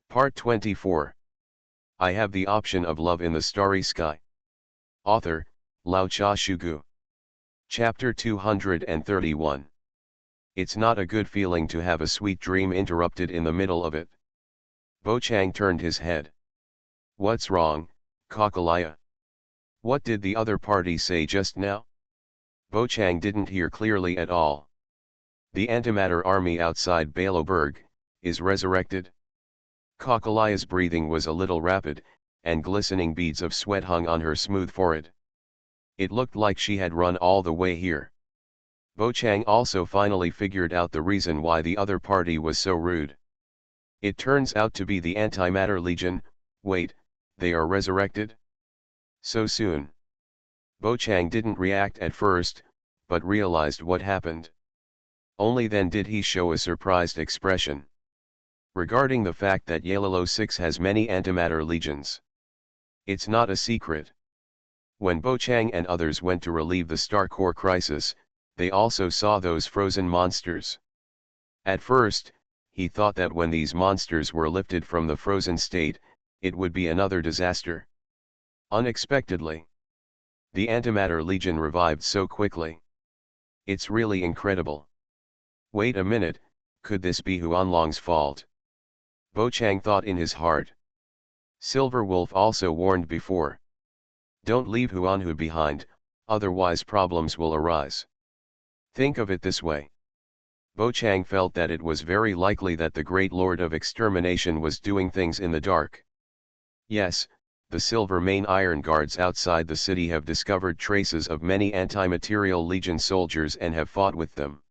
Part 24. I have the option of love in the starry sky. Author, Lao Cha Shugu. Chapter 231. It's not a good feeling to have a sweet dream interrupted in the middle of it. Bo Chang turned his head. What's wrong, Kakalaya? What did the other party say just now? Bo Chang didn't hear clearly at all. The antimatter army outside Baloberg is resurrected. Kakalaya's breathing was a little rapid, and glistening beads of sweat hung on her smooth forehead. It looked like she had run all the way here. Bo Chang also finally figured out the reason why the other party was so rude. It turns out to be the Antimatter Legion. Wait, they are resurrected? So soon? Bo Chang didn't react at first, but realized what happened. Only then did he show a surprised expression. Regarding the fact that Yellow 6 has many antimatter legions. It's not a secret. When Bo Chang and others went to relieve the Star Core crisis, they also saw those frozen monsters. At first, he thought that when these monsters were lifted from the frozen state, it would be another disaster. Unexpectedly, the Antimatter Legion revived so quickly. It's really incredible. Wait a minute, could this be Huanlong's fault? Bo Chang thought in his heart. Silver Wolf also warned before. Don't leave Huanhu behind, otherwise problems will arise. Think of it this way. Bo Chang felt that it was very likely that the Great Lord of Extermination was doing things in the dark. Yes, the Silver Mane Iron Guards outside the city have discovered traces of many Anti-Material Legion soldiers and have fought with them.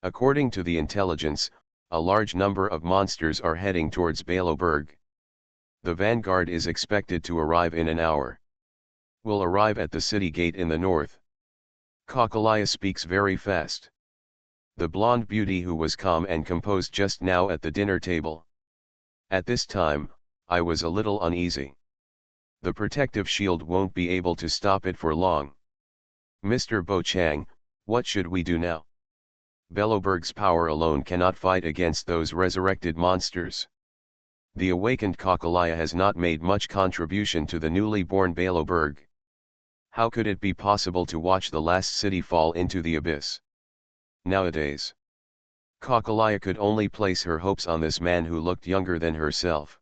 According to the intelligence, a large number of monsters are heading towards Baloberg. The vanguard is expected to arrive in an hour. Will arrive at the city gate in the north. Kakalaya speaks very fast. The blonde beauty who was calm and composed just now at the dinner table. At this time, I was a little uneasy. The protective shield won't be able to stop it for long. Mr. Bo Chang, what should we do now? Baloberg's power alone cannot fight against those resurrected monsters. The awakened Kakalaya has not made much contribution to the newly born Baloberg. How could it be possible to watch the last city fall into the abyss? Nowadays, Kakalaya could only place her hopes on this man who looked younger than herself.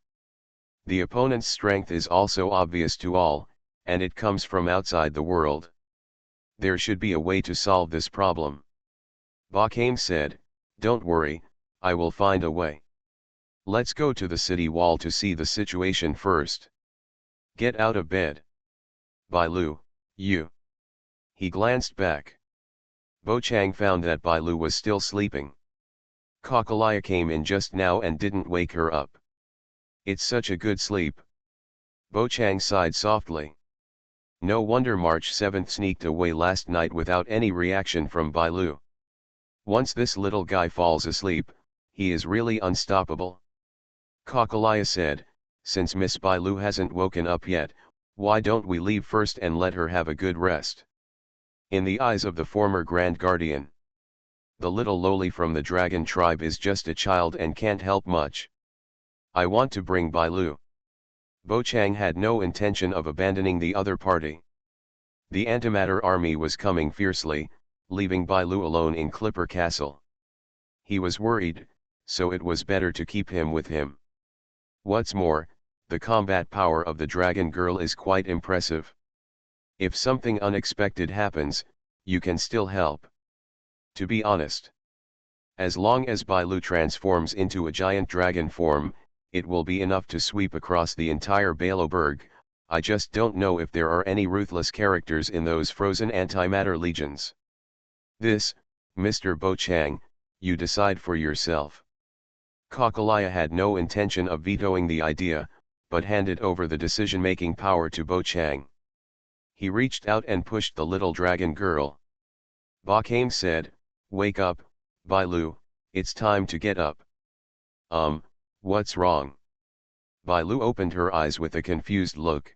The opponent's strength is also obvious to all, and it comes from outside the world. There should be a way to solve this problem. Bakame said, don't worry, I will find a way. Let's go to the city wall to see the situation first. Get out of bed. Bailu, you. He glanced back. Bo Chang found that Bailu was still sleeping. Kakalaya came in just now and didn't wake her up. It's such a good sleep. Bo Chang sighed softly. No wonder March 7th sneaked away last night without any reaction from Bailu. Once this little guy falls asleep, he is really unstoppable. Kakalaya said, since Miss Bailu hasn't woken up yet, why don't we leave first and let her have a good rest? In the eyes of the former Grand Guardian, the little lowly from the dragon tribe is just a child and can't help much. I want to bring Bailu. Bo Chang had no intention of abandoning the other party. The antimatter army was coming fiercely, leaving Bailu alone in Clipper Castle. He was worried, so it was better to keep him with him. What's more, the combat power of the dragon girl is quite impressive. If something unexpected happens, you can still help. To be honest, as long as Bailu transforms into a giant dragon form, it will be enough to sweep across the entire Baloberg. I just don't know if there are any ruthless characters in those frozen antimatter legions. This, Mr. Bo Chang, you decide for yourself. Kakalaya had no intention of vetoing the idea, but handed over the decision-making power to Bo Chang. He reached out and pushed the little dragon girl. Bakame said, wake up, Bailu, it's time to get up. What's wrong? Bailu opened her eyes with a confused look.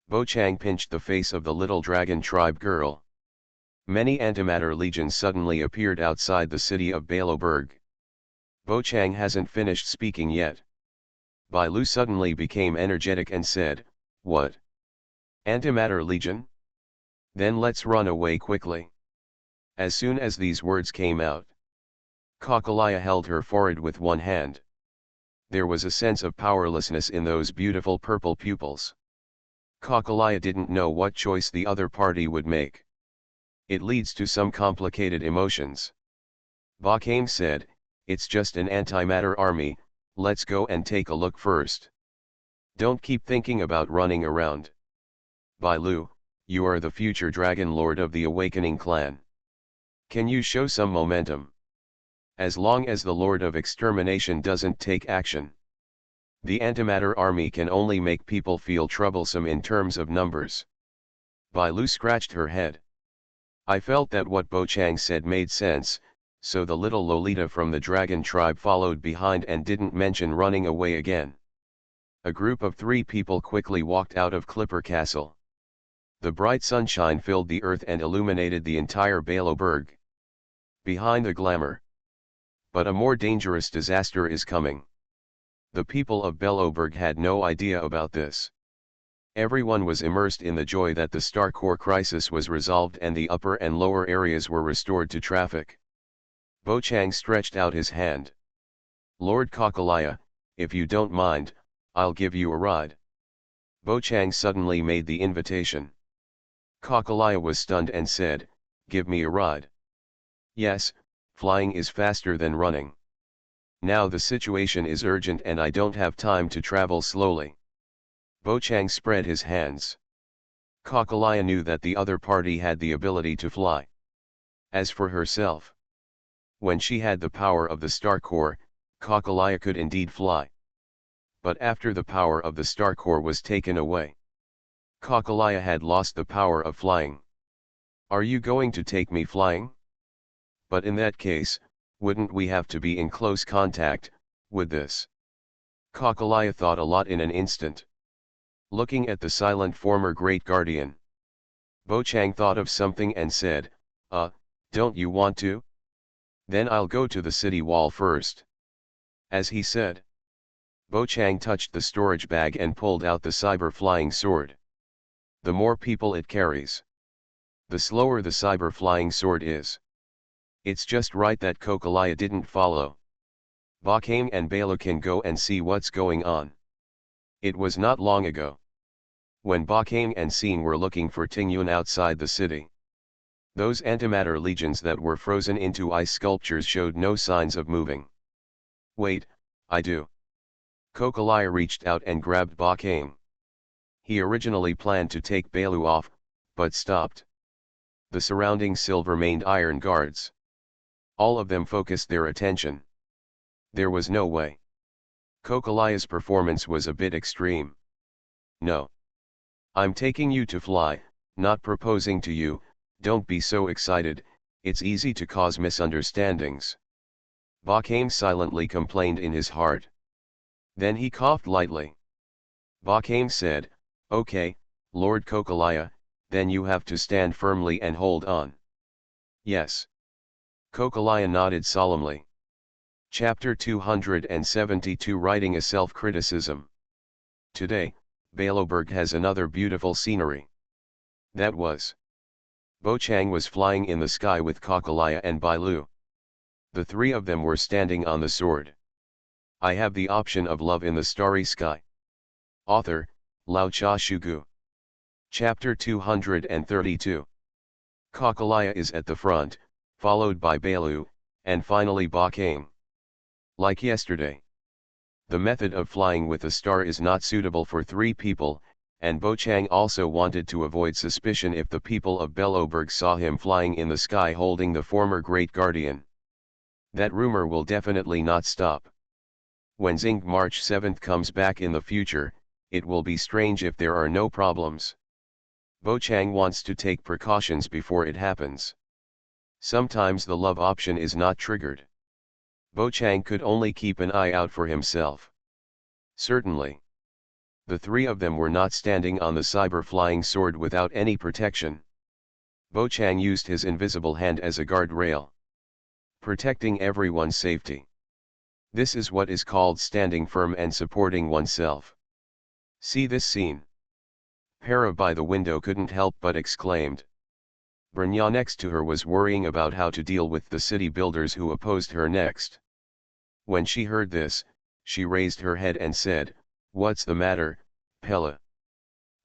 Bo Chang pinched the face of the little dragon tribe girl. Many antimatter legions suddenly appeared outside the city of Baloberg. Bo Chang hasn't finished speaking yet. Bai Lu suddenly became energetic and said, "What? Antimatter Legion? Then let's run away quickly." As soon as these words came out, Coccolaya held her forehead with one hand. There was a sense of powerlessness in those beautiful purple pupils. Coccolaya didn't know what choice the other party would make. It leads to some complicated emotions. Bakame said, "It's just an antimatter army, let's go and take a look first. Don't keep thinking about running around. Bai Lu, you are the future Dragon Lord of the Awakening clan. Can you show some momentum? As long as the Lord of Extermination doesn't take action, the antimatter army can only make people feel troublesome in terms of numbers." Bai Lu scratched her head. I felt that what Bo Chang said made sense, so the little Lolita from the dragon tribe followed behind and didn't mention running away again. A group of 3 people quickly walked out of Clipper Castle. The bright sunshine filled the earth and illuminated the entire Baloberg. Behind the glamour. But a more dangerous disaster is coming. The people of Baloberg had no idea about this. Everyone was immersed in the joy that the Star Core crisis was resolved and the upper and lower areas were restored to traffic. Bo Chang stretched out his hand. "Lord Coccolaya, if you don't mind, I'll give you a ride." Bo Chang suddenly made the invitation. Coccolaya was stunned and said, "Give me a ride." "Yes, flying is faster than running. Now the situation is urgent and I don't have time to travel slowly." Bo Chang spread his hands. Coccolaya knew that the other party had the ability to fly. As for herself, when she had the power of the Star Core, Coccolaya could indeed fly. But after the power of the Star Core was taken away, Coccolaya had lost the power of flying. "Are you going to take me flying? But in that case, wouldn't we have to be in close contact, with this?" Coccolaya thought a lot in an instant. Looking at the silent former Great Guardian, Bo Chang thought of something and said, Don't you want to? Then I'll go to the city wall first." As he said, Bo Chang touched the storage bag and pulled out the cyber flying sword. The more people it carries, the slower the cyber flying sword is. It's just right that Coccolaya didn't follow. Bakame and Balo can go and see what's going on. It was not long ago, when Bakame and Seen were looking for Tingyun outside the city. Those antimatter legions that were frozen into ice sculptures showed no signs of moving. "Wait, I do." Coccolaya reached out and grabbed Bakame. He originally planned to take Balu off, but stopped. The surrounding silver-maned iron guards, all of them focused their attention. There was no way. Coccolaya's performance was a bit extreme. "No. I'm taking you to fly, not proposing to you, don't be so excited, it's easy to cause misunderstandings." Bakame silently complained in his heart. Then he coughed lightly. Bakame said, "Okay, Lord Coccolaya, then you have to stand firmly and hold on." "Yes." Coccolaya nodded solemnly. Chapter 272 Writing a Self-Criticism. Today, Baloberg has another beautiful scenery. That was. Bo Chang was flying in the sky with Coccolaya and Bai Lu. The 3 of them were standing on the sword. I have the option of love in the starry sky. Author, Lao Cha Shugu. Chapter 232. Coccolaya is at the front, followed by Balu, and finally Bakame. Like yesterday, the method of flying with a star is not suitable for 3 people, and Bo Chang also wanted to avoid suspicion if the people of Baloberg saw him flying in the sky holding the former Great Guardian. That rumor will definitely not stop. When Xing March 7th comes back in the future, it will be strange if there are no problems. Bo Chang wants to take precautions before it happens. Sometimes the love option is not triggered. Bo Chang could only keep an eye out for himself. Certainly, the 3 of them were not standing on the cyber flying sword without any protection. Bo Chang used his invisible hand as a guardrail, protecting everyone's safety. This is what is called standing firm and supporting oneself. See this scene. Para by the window couldn't help but exclaimed. Brynja next to her was worrying about how to deal with the city builders who opposed her next. When she heard this, she raised her head and said, "What's the matter, Pella?"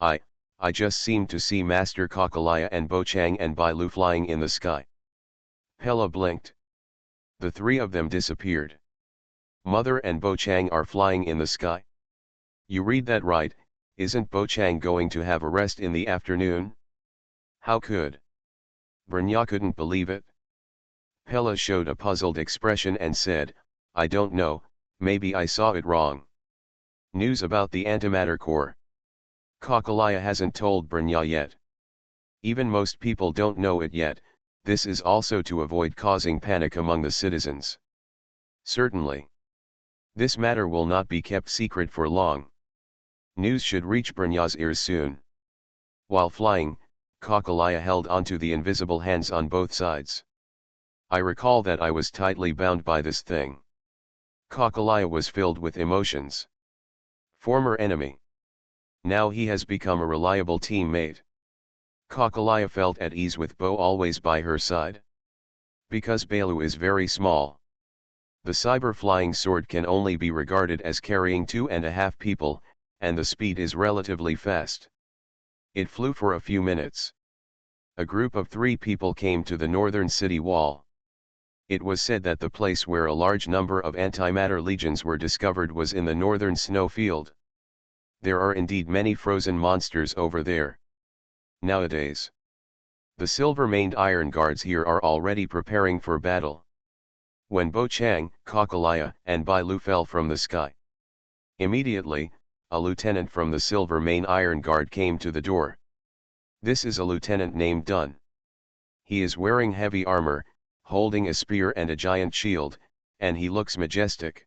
I just seemed to see Master Kakalaya and Bochang and Bailu flying in the sky." Pella blinked. The three of them disappeared. "Mother and Bochang are flying in the sky." "You read that right, isn't Bochang going to have a rest in the afternoon?" "How could?" Brynja couldn't believe it. Pella showed a puzzled expression and said, "I don't know, maybe I saw it wrong." News about the antimatter core. Kakalaya hasn't told Brynja yet. Even most people don't know it yet. This is also to avoid causing panic among the citizens. Certainly. This matter will not be kept secret for long. News should reach Brynja's ears soon. While flying, Kakalaya held onto the invisible hands on both sides. "I recall that I was tightly bound by this thing." Kakalaya was filled with emotions. Former enemy. Now he has become a reliable teammate. Kakalaya felt at ease with Bo always by her side. Because Bailu is very small. The cyber flying sword can only be regarded as carrying 2.5 people, and the speed is relatively fast. It flew for a few minutes. A group of 3 people came to the northern city wall. It was said that the place where a large number of antimatter legions were discovered was in the northern snowfield. There are indeed many frozen monsters over there. Nowadays, the silver-maned iron guards here are already preparing for battle. When Bochang, Kakalaya, and Bailu fell from the sky, immediately, a lieutenant from the silver-maned iron guard came to the door. This is a lieutenant named Dun. He is wearing heavy armor, holding a spear and a giant shield, and he looks majestic.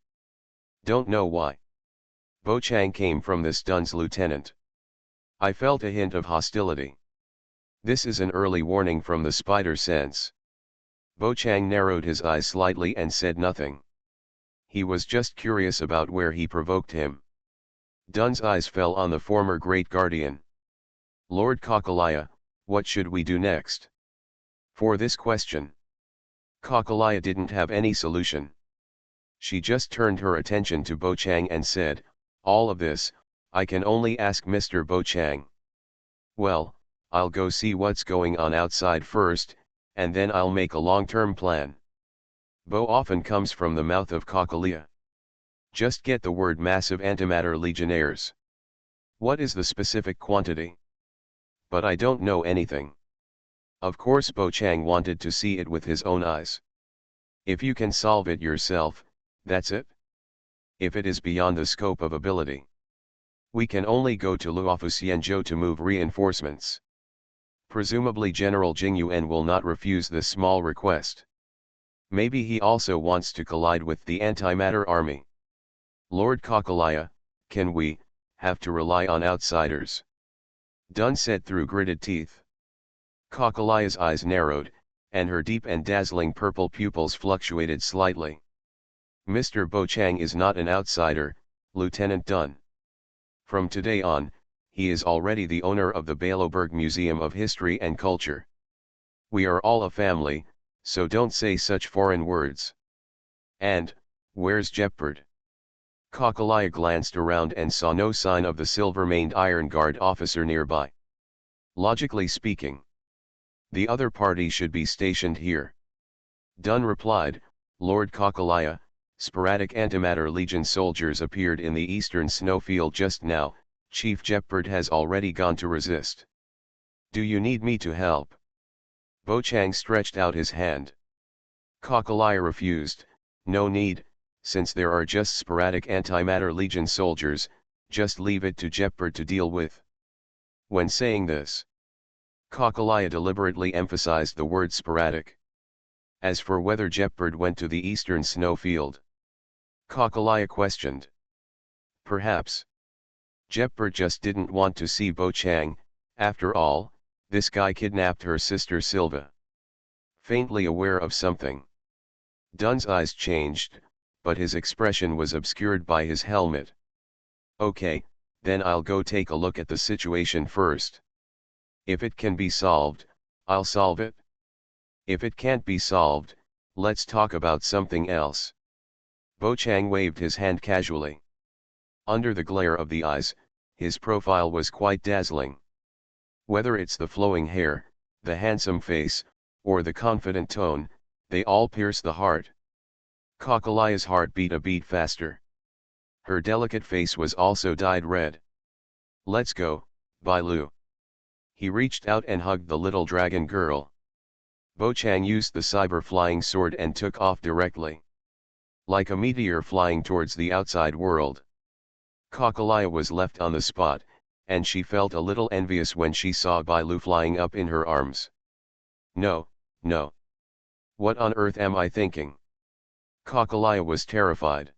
Don't know why. Bochang came from this Dun's lieutenant. I felt a hint of hostility. This is an early warning from the spider sense. Bochang narrowed his eyes slightly and said nothing. He was just curious about where he provoked him. Dun's eyes fell on the former Great Guardian. "Lord Kakalaya, what should we do next?" For this question, Kakalaya didn't have any solution. She just turned her attention to Bochang and said, "All of this, I can only ask Mr. Bochang." "Well, I'll go see what's going on outside first, and then I'll make a long-term plan." Bo often comes from the mouth of Kakalaya. Just get the word massive antimatter legionnaires. What is the specific quantity? But I don't know anything. Of course Bochang wanted to see it with his own eyes. If you can solve it yourself, that's it. If it is beyond the scope of ability, we can only go to Luofu Xianzhou to move reinforcements. Presumably General Jing Yuan will not refuse this small request. Maybe he also wants to collide with the antimatter army. "Lord Kakalaya, can we have to rely on outsiders?" Dun said through gritted teeth. Kakalaya's eyes narrowed, and her deep and dazzling purple pupils fluctuated slightly. "Mr. Bochang is not an outsider, Lieutenant Dun. From today on, he is already the owner of the Baloberg Museum of History and Culture. We are all a family, so don't say such foreign words. And, where's Jeppard?" Kakalaya glanced around and saw no sign of the silver-maned iron guard officer nearby. Logically speaking, the other party should be stationed here. Dun replied, "Lord Kakalaya, sporadic antimatter legion soldiers appeared in the eastern snowfield just now. Chief Jeppard has already gone to resist. Do you need me to help?" Bochang stretched out his hand. Kakalaya refused, "No need, since there are just sporadic antimatter legion soldiers, just leave it to Jeppard to deal with." When saying this, Kakalaya deliberately emphasized the word sporadic. As for whether Jeppard went to the eastern snowfield, Kakalaya questioned. Perhaps Jeppard just didn't want to see Bochang. After all, this guy kidnapped her sister Silva. Faintly aware of something, Dun's eyes changed, but his expression was obscured by his helmet. Okay, then I'll go take a look at the situation first. If it can be solved, I'll solve it. If it can't be solved, let's talk about something else. Bo Chang waved his hand casually. Under the glare of the eyes, his profile was quite dazzling. Whether it's the flowing hair, the handsome face, or the confident tone, they all pierce the heart. Kokolaya's heart beat a beat faster. Her delicate face was also dyed red. Let's go, Bai Lu. He reached out and hugged the little dragon girl. Bo Chang used the cyber flying sword and took off directly. Like a meteor flying towards the outside world. Kokolaya was left on the spot, and she felt a little envious when she saw Bai Lu flying up in her arms. No, no. What on earth am I thinking? Kokolaya was terrified.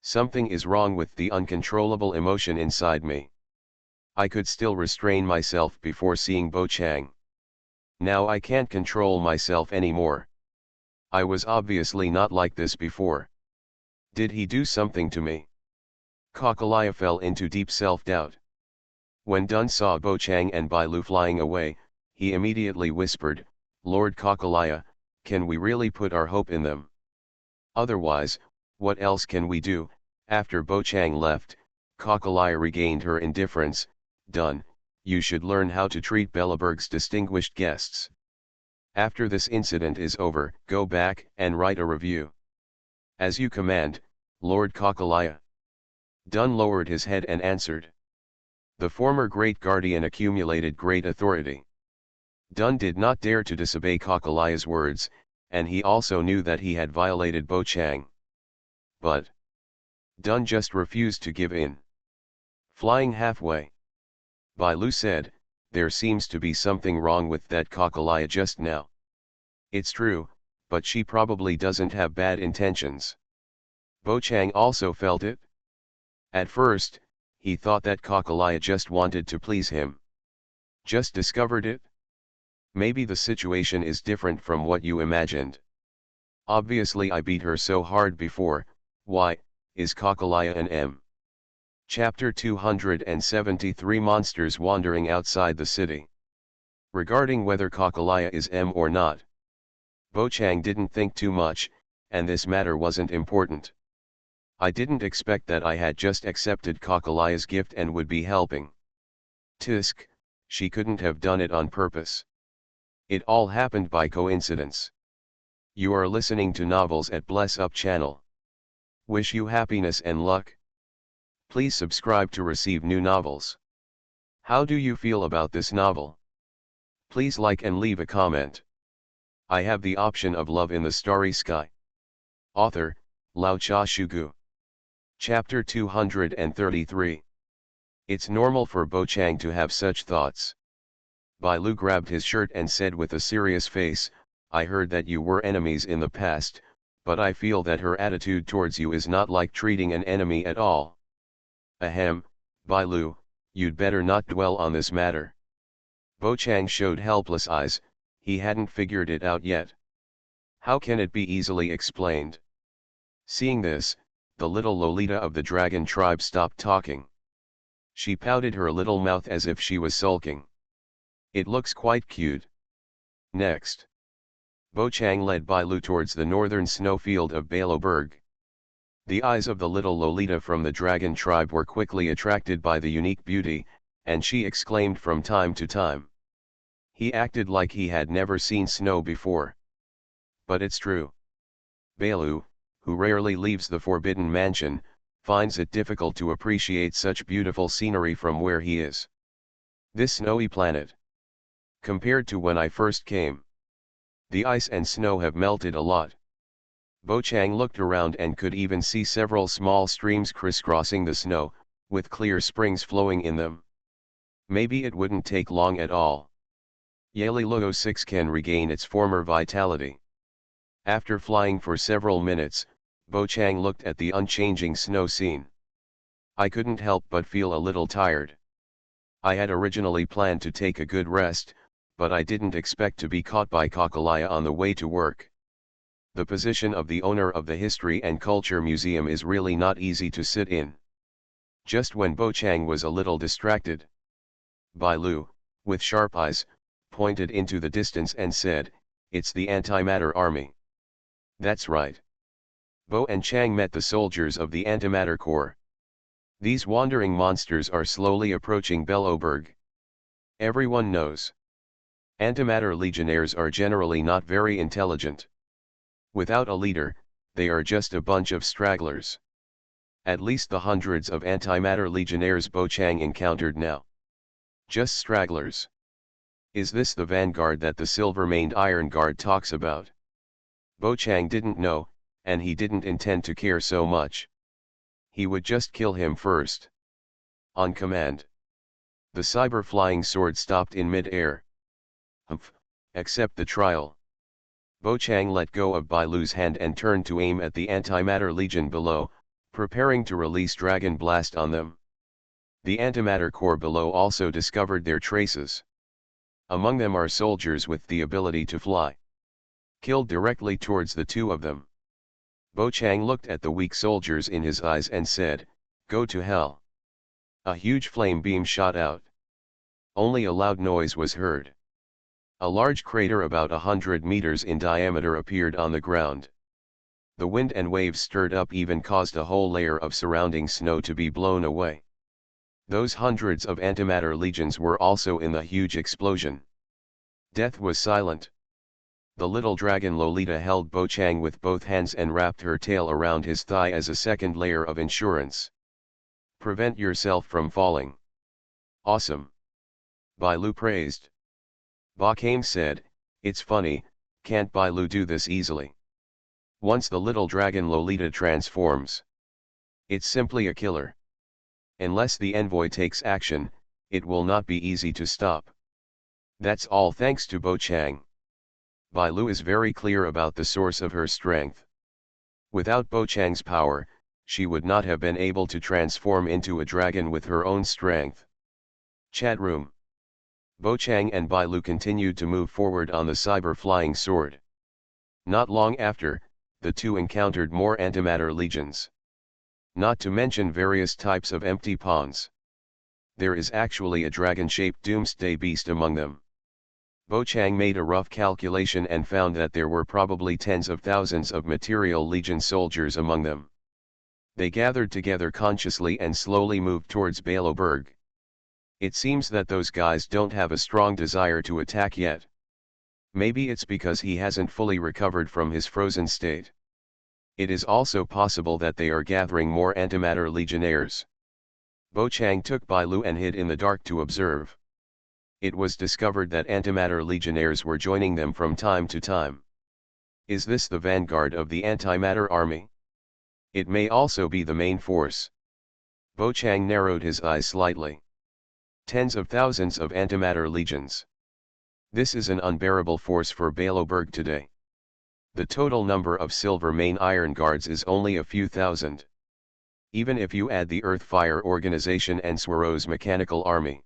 Something is wrong with the uncontrollable emotion inside me. I could still restrain myself before seeing Bo Chang. Now I can't control myself anymore. I was obviously not like this before. Did he do something to me? Kokolaya fell into deep self-doubt. When Dun saw Bo Chang and Bai Lu flying away, he immediately whispered, Lord Kokolaya, can we really put our hope in them? Otherwise, what else can we do? After Bo Chang left, Kokolaya regained her indifference. Dun, you should learn how to treat Belleberg's distinguished guests. After this incident is over, go back and write a review. As you command, Lord Kokolaya. Dun lowered his head and answered. The former great guardian accumulated great authority. Dun did not dare to disobey Kokolaya's words, and he also knew that he had violated Bo Chang. But Dun just refused to give in. Flying halfway. Bai Lu said, there seems to be something wrong with that Kokolaya just now. It's true, but she probably doesn't have bad intentions. Bo Chang also felt it. At first, he thought that Kokolaya just wanted to please him. Just discovered it? Maybe the situation is different from what you imagined. Obviously I beat her so hard before, why, is Kokolaya an M? Chapter 273 Monsters Wandering Outside the City. Regarding whether Kokolaya is M or not, Bo Chang didn't think too much, and this matter wasn't important. I didn't expect that I had just accepted Kokolaya's gift and would be helping. Tisk, she couldn't have done it on purpose. It all happened by coincidence. You are listening to novels at Bless Up channel. Wish you happiness and luck. Please subscribe to receive new novels. How do you feel about this novel? Please like and leave a comment. I have the option of love in the starry sky. Author, Lao Cha Shugu. Chapter 233. It's normal for Bo Chang to have such thoughts. Bai Lu grabbed his shirt and said with a serious face, I heard that you were enemies in the past, but I feel that her attitude towards you is not like treating an enemy at all. Ahem, Bai Lu, you'd better not dwell on this matter. Bo Chang showed helpless eyes, he hadn't figured it out yet. How can it be easily explained? Seeing this, the little Lolita of the dragon tribe stopped talking. She pouted her little mouth as if she was sulking. It looks quite cute. Next. Bo Chang led Bai Lu towards the northern snowfield of Belleberg. The eyes of the little Lolita from the dragon tribe were quickly attracted by the unique beauty, and she exclaimed from time to time. He acted like he had never seen snow before. But it's true. Bai Lu, who rarely leaves the forbidden mansion, finds it difficult to appreciate such beautiful scenery from where he is. This snowy planet. Compared to when I first came, the ice and snow have melted a lot. Bo Chang looked around and could even see several small streams crisscrossing the snow, with clear springs flowing in them. Maybe it wouldn't take long at all. Yali Luo 6 can regain its former vitality. After flying for several minutes, Bo Chang looked at the unchanging snow scene. I couldn't help but feel a little tired. I had originally planned to take a good rest, but I didn't expect to be caught by Kokolaya on the way to work. The position of the owner of the History and Culture Museum is really not easy to sit in. Just when Bo Chang was a little distracted, Bai Lu, with sharp eyes, pointed into the distance and said, "It's the Antimatter Army." That's right. Bo and Chang met the soldiers of the Antimatter Corps. These wandering monsters are slowly approaching Belloberg. Everyone knows Antimatter Legionnaires are generally not very intelligent. Without a leader, they are just a bunch of stragglers. At least the hundreds of Antimatter Legionnaires Bo Chang encountered now. Just stragglers. Is this the vanguard that the silver-maned Iron Guard talks about? Bo Chang didn't know, and he didn't intend to care so much. He would just kill him first. On command. The cyber flying sword stopped in mid-air. Humph, accept the trial. Bo Chang let go of Bai Lu's hand and turned to aim at the Antimatter Legion below, preparing to release Dragon Blast on them. The Antimatter Corps below also discovered their traces. Among them are soldiers with the ability to fly. Killed directly towards the two of them. Bo Chang looked at the weak soldiers in his eyes and said, "Go to hell." A huge flame beam shot out. Only a loud noise was heard. A large crater about 100 meters in diameter appeared on the ground. The wind and waves stirred up even caused a whole layer of surrounding snow to be blown away. Those hundreds of Antimatter Legions were also in the huge explosion. Death was silent. The little dragon Lolita held Bo Chang with both hands and wrapped her tail around his thigh as a second layer of insurance. Prevent yourself from falling. Awesome. Bai Lu praised. Ba Kame said, "It's funny, can't Bai Lu do this easily? Once the little dragon Lolita transforms, it's simply a killer. Unless the envoy takes action, it will not be easy to stop." That's all thanks to Bo Chang. Bai Lu is very clear about the source of her strength. Without Bo Chang's power, she would not have been able to transform into a dragon with her own strength. Chat room. Bo Chang and Bai Lu continued to move forward on the cyber flying sword. Not long after, the two encountered more Antimatter Legions. Not to mention various types of empty pawns. There is actually a dragon-shaped doomsday beast among them. Bo Chang made a rough calculation and found that there were probably tens of thousands of Material Legion soldiers among them. They gathered together consciously and slowly moved towards Belloberg. It seems that those guys don't have a strong desire to attack yet. Maybe it's because he hasn't fully recovered from his frozen state. It is also possible that they are gathering more Antimatter Legionnaires. Bo Chang took Bai Lu and hid in the dark to observe. It was discovered that Antimatter Legionnaires were joining them from time to time. Is this the vanguard of the Antimatter Army? It may also be the main force. Bo Chang narrowed his eyes slightly. Tens of thousands of Antimatter Legions. This is an unbearable force for Belloberg today. The total number of Silver Main Iron Guards is only a few thousand. Even if you add the Earth Fire Organization and Swaro's Mechanical Army,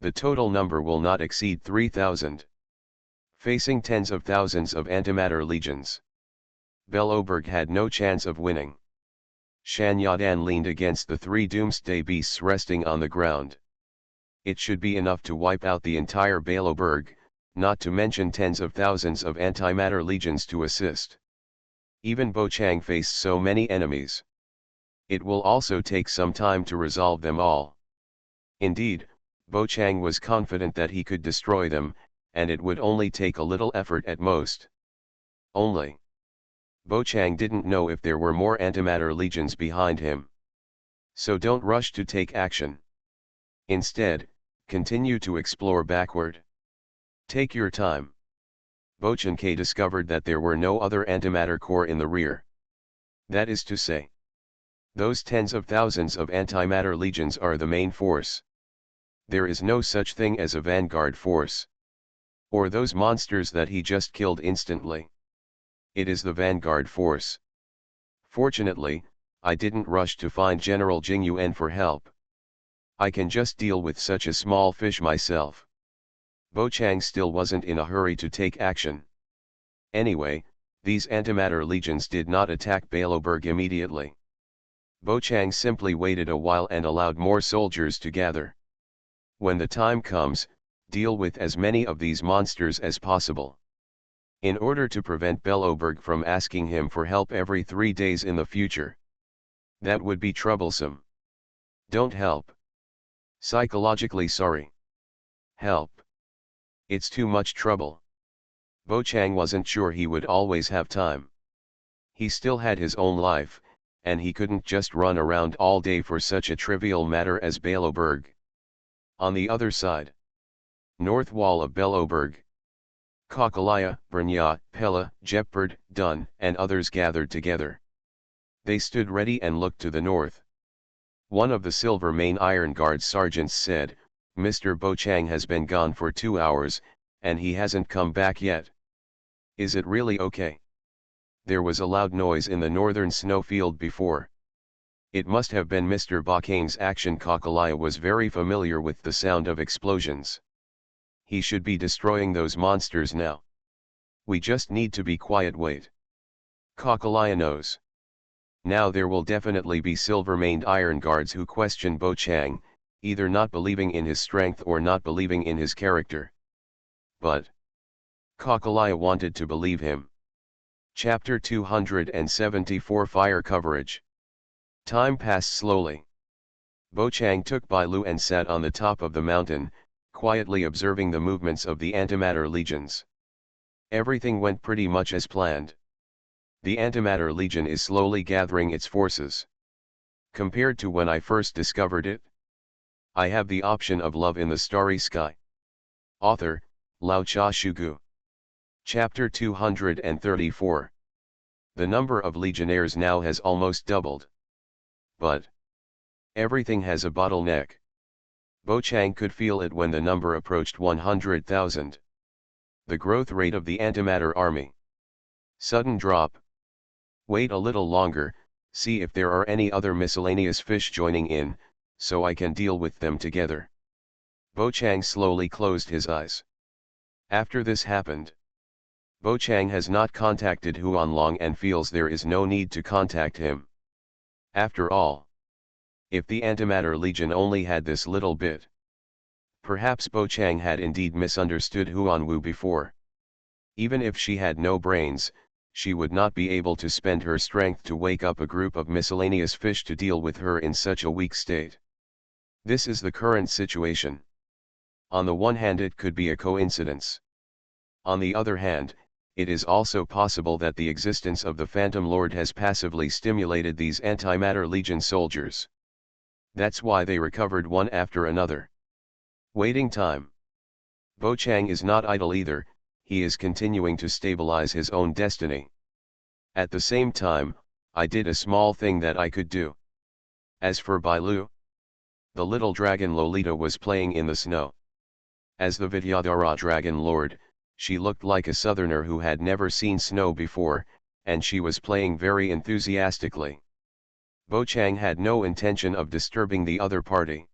the total number will not exceed 3,000. Facing tens of thousands of Antimatter Legions, Belloberg had no chance of winning. Shan Yadan leaned against the three doomsday beasts resting on the ground. It should be enough to wipe out the entire Belloberg, not to mention tens of thousands of Antimatter Legions to assist. Even Bo Chang faced so many enemies. It will also take some time to resolve them all. Indeed, Bo Chang was confident that he could destroy them, and it would only take a little effort at most. Only. Bo Chang didn't know if there were more Antimatter Legions behind him. So don't rush to take action. Instead, continue to explore backward. Take your time. Bo Chang discovered that there were no other Antimatter Corps in the rear. That is to say, those tens of thousands of Antimatter Legions are the main force. There is no such thing as a vanguard force. Or those monsters that he just killed instantly. It is the vanguard force. Fortunately, I didn't rush to find General Jing Yuan for help. I can just deal with such a small fish myself. Bo Chang still wasn't in a hurry to take action. Anyway, These antimatter legions did not attack Baloberg immediately. Bochang simply waited a while and allowed more soldiers to gather. When the time comes, deal with as many of these monsters as possible. In order to prevent Baloberg from asking him for help every 3 days in the future. That would be troublesome. Don't help. Psychologically sorry. Help. It's too much trouble. Bochang wasn't sure he would always have time. He still had his own life, and he couldn't just run around all day for such a trivial matter as Baloberg. On the other side. North wall of Baloberg. Kokolaya, Brnya, Pella, Jeppard, Dunn, and others gathered together. They stood ready and looked to the north. One of the Silver Mane Iron Guard sergeants said, "Mr. Bochang has been gone for 2 hours, and he hasn't come back yet. Is it really okay?" There was a loud noise in the northern snowfield before. It must have been Mr. Bochang's action. Kokolaya was very familiar with the sound of explosions. He should be destroying those monsters now. We just need to be quiet. Wait. Kokolaya knows. Now there will definitely be silver-maned iron guards who question Bochang, either not believing in his strength or not believing in his character. But Kokolaya wanted to believe him. Chapter 274 Fire Coverage. Time passed slowly. Bochang took Bailu and sat on the top of the mountain, quietly observing the movements of the antimatter legions. Everything went pretty much as planned. The antimatter legion is slowly gathering its forces. Compared to when I first discovered it, I have the option of love in the starry sky. Author, Lao Cha Shugu. Chapter 234. The number of legionnaires now has almost doubled. But everything has a bottleneck. Bochang could feel it when the number approached 100,000. The growth rate of the antimatter army. Sudden drop. Wait a little longer, see if there are any other miscellaneous fish joining in, so I can deal with them together. Bochang slowly closed his eyes. After this happened, Bochang has not contacted Huanlong and feels there is no need to contact him. After all, if the Antimatter Legion only had this little bit, perhaps Bochang had indeed misunderstood Huanwu before. Even if she had no brains, she would not be able to spend her strength to wake up a group of miscellaneous fish to deal with her in such a weak state. This is the current situation. On the one hand, it could be a coincidence. On the other hand, it is also possible that the existence of the Phantom Lord has passively stimulated these Antimatter Legion soldiers. That's why they recovered one after another. Waiting time. Bochang is not idle either, he is continuing to stabilize his own destiny. At the same time, I did a small thing that I could do. As for Bailu, the little dragon Lolita was playing in the snow. As the Vidyadhara Dragon Lord, she looked like a southerner who had never seen snow before, and she was playing very enthusiastically. Bochang had no intention of disturbing the other party.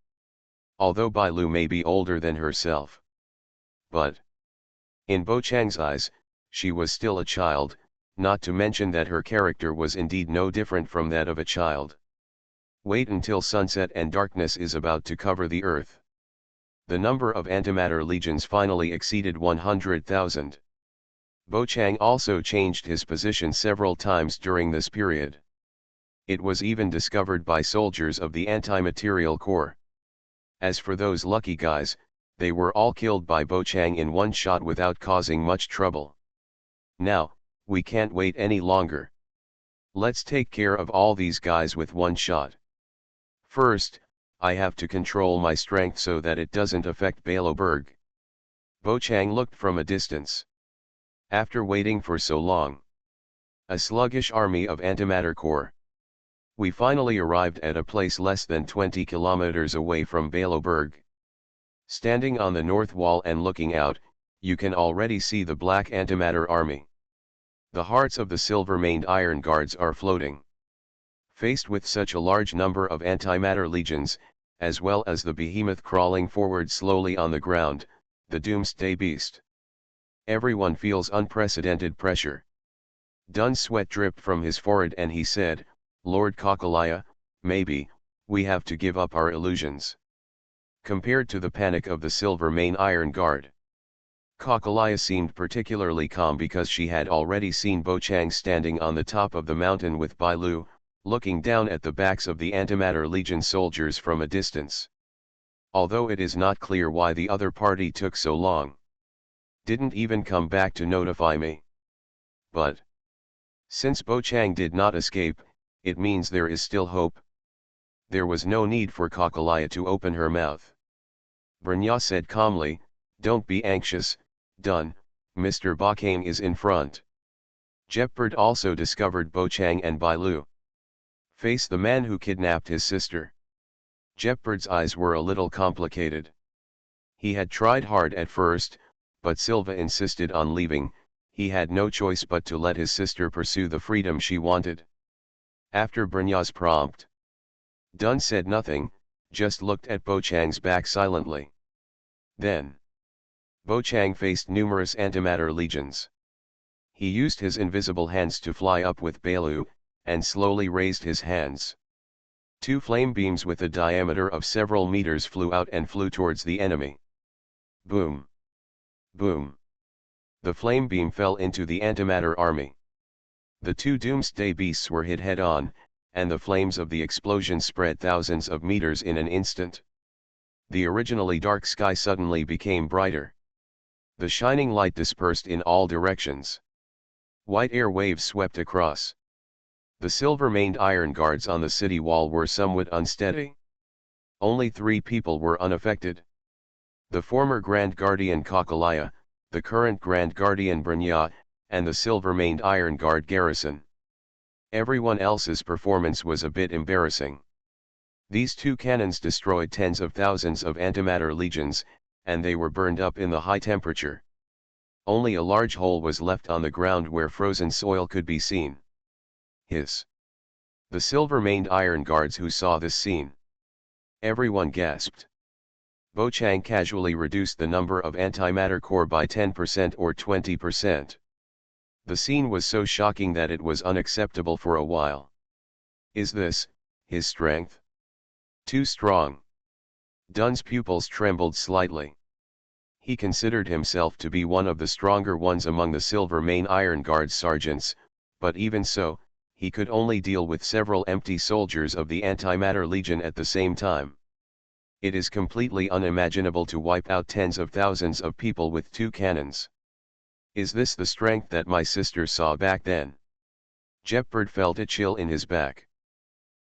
Although Bailu may be older than herself. But in Bochang's eyes, she was still a child, not to mention that her character was indeed no different from that of a child. Wait until sunset and darkness is about to cover the earth. The number of antimatter legions finally exceeded 100,000. Bochang also changed his position several times during this period. It was even discovered by soldiers of the Antimaterial Corps. As for those lucky guys, they were all killed by Bochang in one shot without causing much trouble. Now, we can't wait any longer. Let's take care of all these guys with one shot. First, I have to control my strength so that it doesn't affect Baloberg. Bochang looked from a distance. After waiting for so long, a sluggish army of Antimatter Corps. We finally arrived at a place less than 20 kilometers away from Baloberg. Standing on the north wall and looking out, you can already see the black antimatter army. The hearts of the silver-maned iron guards are floating. Faced with such a large number of antimatter legions, as well as the behemoth crawling forward slowly on the ground, the doomsday beast. Everyone feels unprecedented pressure. Dun's sweat dripped from his forehead and he said, "Lord Kakalaya, maybe, we have to give up our illusions." Compared to the panic of the Silver Mane Iron Guard, Kakalaya seemed particularly calm because she had already seen Bochang standing on the top of the mountain with Bailu, looking down at the backs of the Antimatter Legion soldiers from a distance. Although it is not clear why the other party took so long. Didn't even come back to notify me. But since Bochang did not escape, it means there is still hope. There was no need for Kakalaya to open her mouth. Brnya said calmly, "Don't be anxious, Dun, Mr. Bakane is in front." Jeppard also discovered Bochang and Bailu. Face the man who kidnapped his sister. Jeppard's eyes were a little complicated. He had tried hard at first, but Silva insisted on leaving. He had no choice but to let his sister pursue the freedom she wanted. After Brynja's prompt, Dun said nothing, just looked at Bochang's back silently. Then, Bochang faced numerous antimatter legions. He used his invisible hands to fly up with Bailu, and slowly raised his hands. Two flame beams with a diameter of several meters flew out and flew towards the enemy. Boom! Boom! The flame beam fell into the antimatter army. The two doomsday beasts were hit head-on, and the flames of the explosion spread thousands of meters in an instant. The originally dark sky suddenly became brighter. The shining light dispersed in all directions. White air waves swept across. The silver-maned iron guards on the city wall were somewhat unsteady. Only 3 people were unaffected. The former Grand Guardian Kakalaya, the current Grand Guardian Brnya, and the silver-maned Iron Guard garrison. Everyone else's performance was a bit embarrassing. These 2 cannons destroyed tens of thousands of antimatter legions, and they were burned up in the high temperature. Only a large hole was left on the ground where frozen soil could be seen. Hiss! The silver-maned Iron Guards who saw this scene. Everyone gasped. Bochang casually reduced the number of antimatter core by 10% or 20%. The scene was so shocking that it was unacceptable for a while. Is this his strength? Too strong? Dun's pupils trembled slightly. He considered himself to be one of the stronger ones among the Silver Mane Iron Guard sergeants, but even so, he could only deal with several empty soldiers of the Antimatter Legion at the same time. It is completely unimaginable to wipe out tens of thousands of people with 2 cannons. Is this the strength that my sister saw back then? Jeppard felt a chill in his back.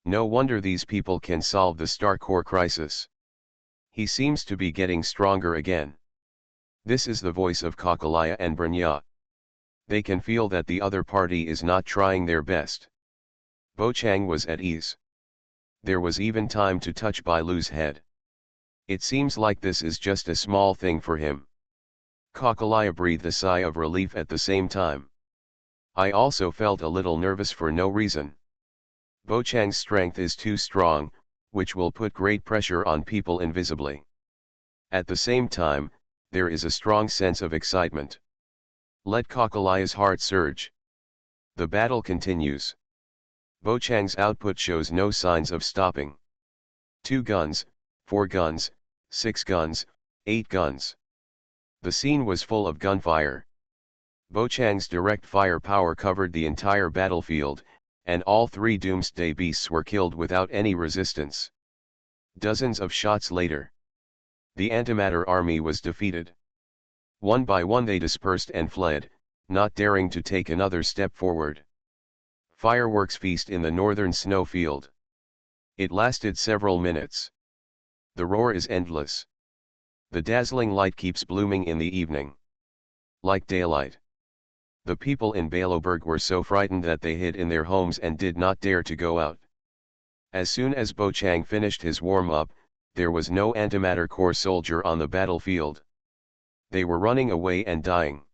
No wonder these people can solve the Star Core crisis. He seems to be getting stronger again. This is the voice of Kakalaya and Brnya. They can feel that the other party is not trying their best. Bochang was at ease. There was even time to touch Bailu's head. It seems like this is just a small thing for him. Kakalaya breathed a sigh of relief at the same time. I also felt a little nervous for no reason. Bochang's strength is too strong, which will put great pressure on people invisibly. At the same time, there is a strong sense of excitement. Let Kakalaya's heart surge. The battle continues. Bochang's output shows no signs of stopping. 2 guns, 4 guns, 6 guns, 8 guns. The scene was full of gunfire. Bochang's direct fire power covered the entire battlefield, and all 3 doomsday beasts were killed without any resistance. Dozens of shots later, the antimatter army was defeated. One by one they dispersed and fled, not daring to take another step forward. Fireworks feast in the northern snowfield. It lasted several minutes. The roar is endless. The dazzling light keeps blooming in the evening. Like daylight. The people in Baloberg were so frightened that they hid in their homes and did not dare to go out. As soon as Bochang finished his warm-up, there was no antimatter core soldier on the battlefield. They were running away and dying.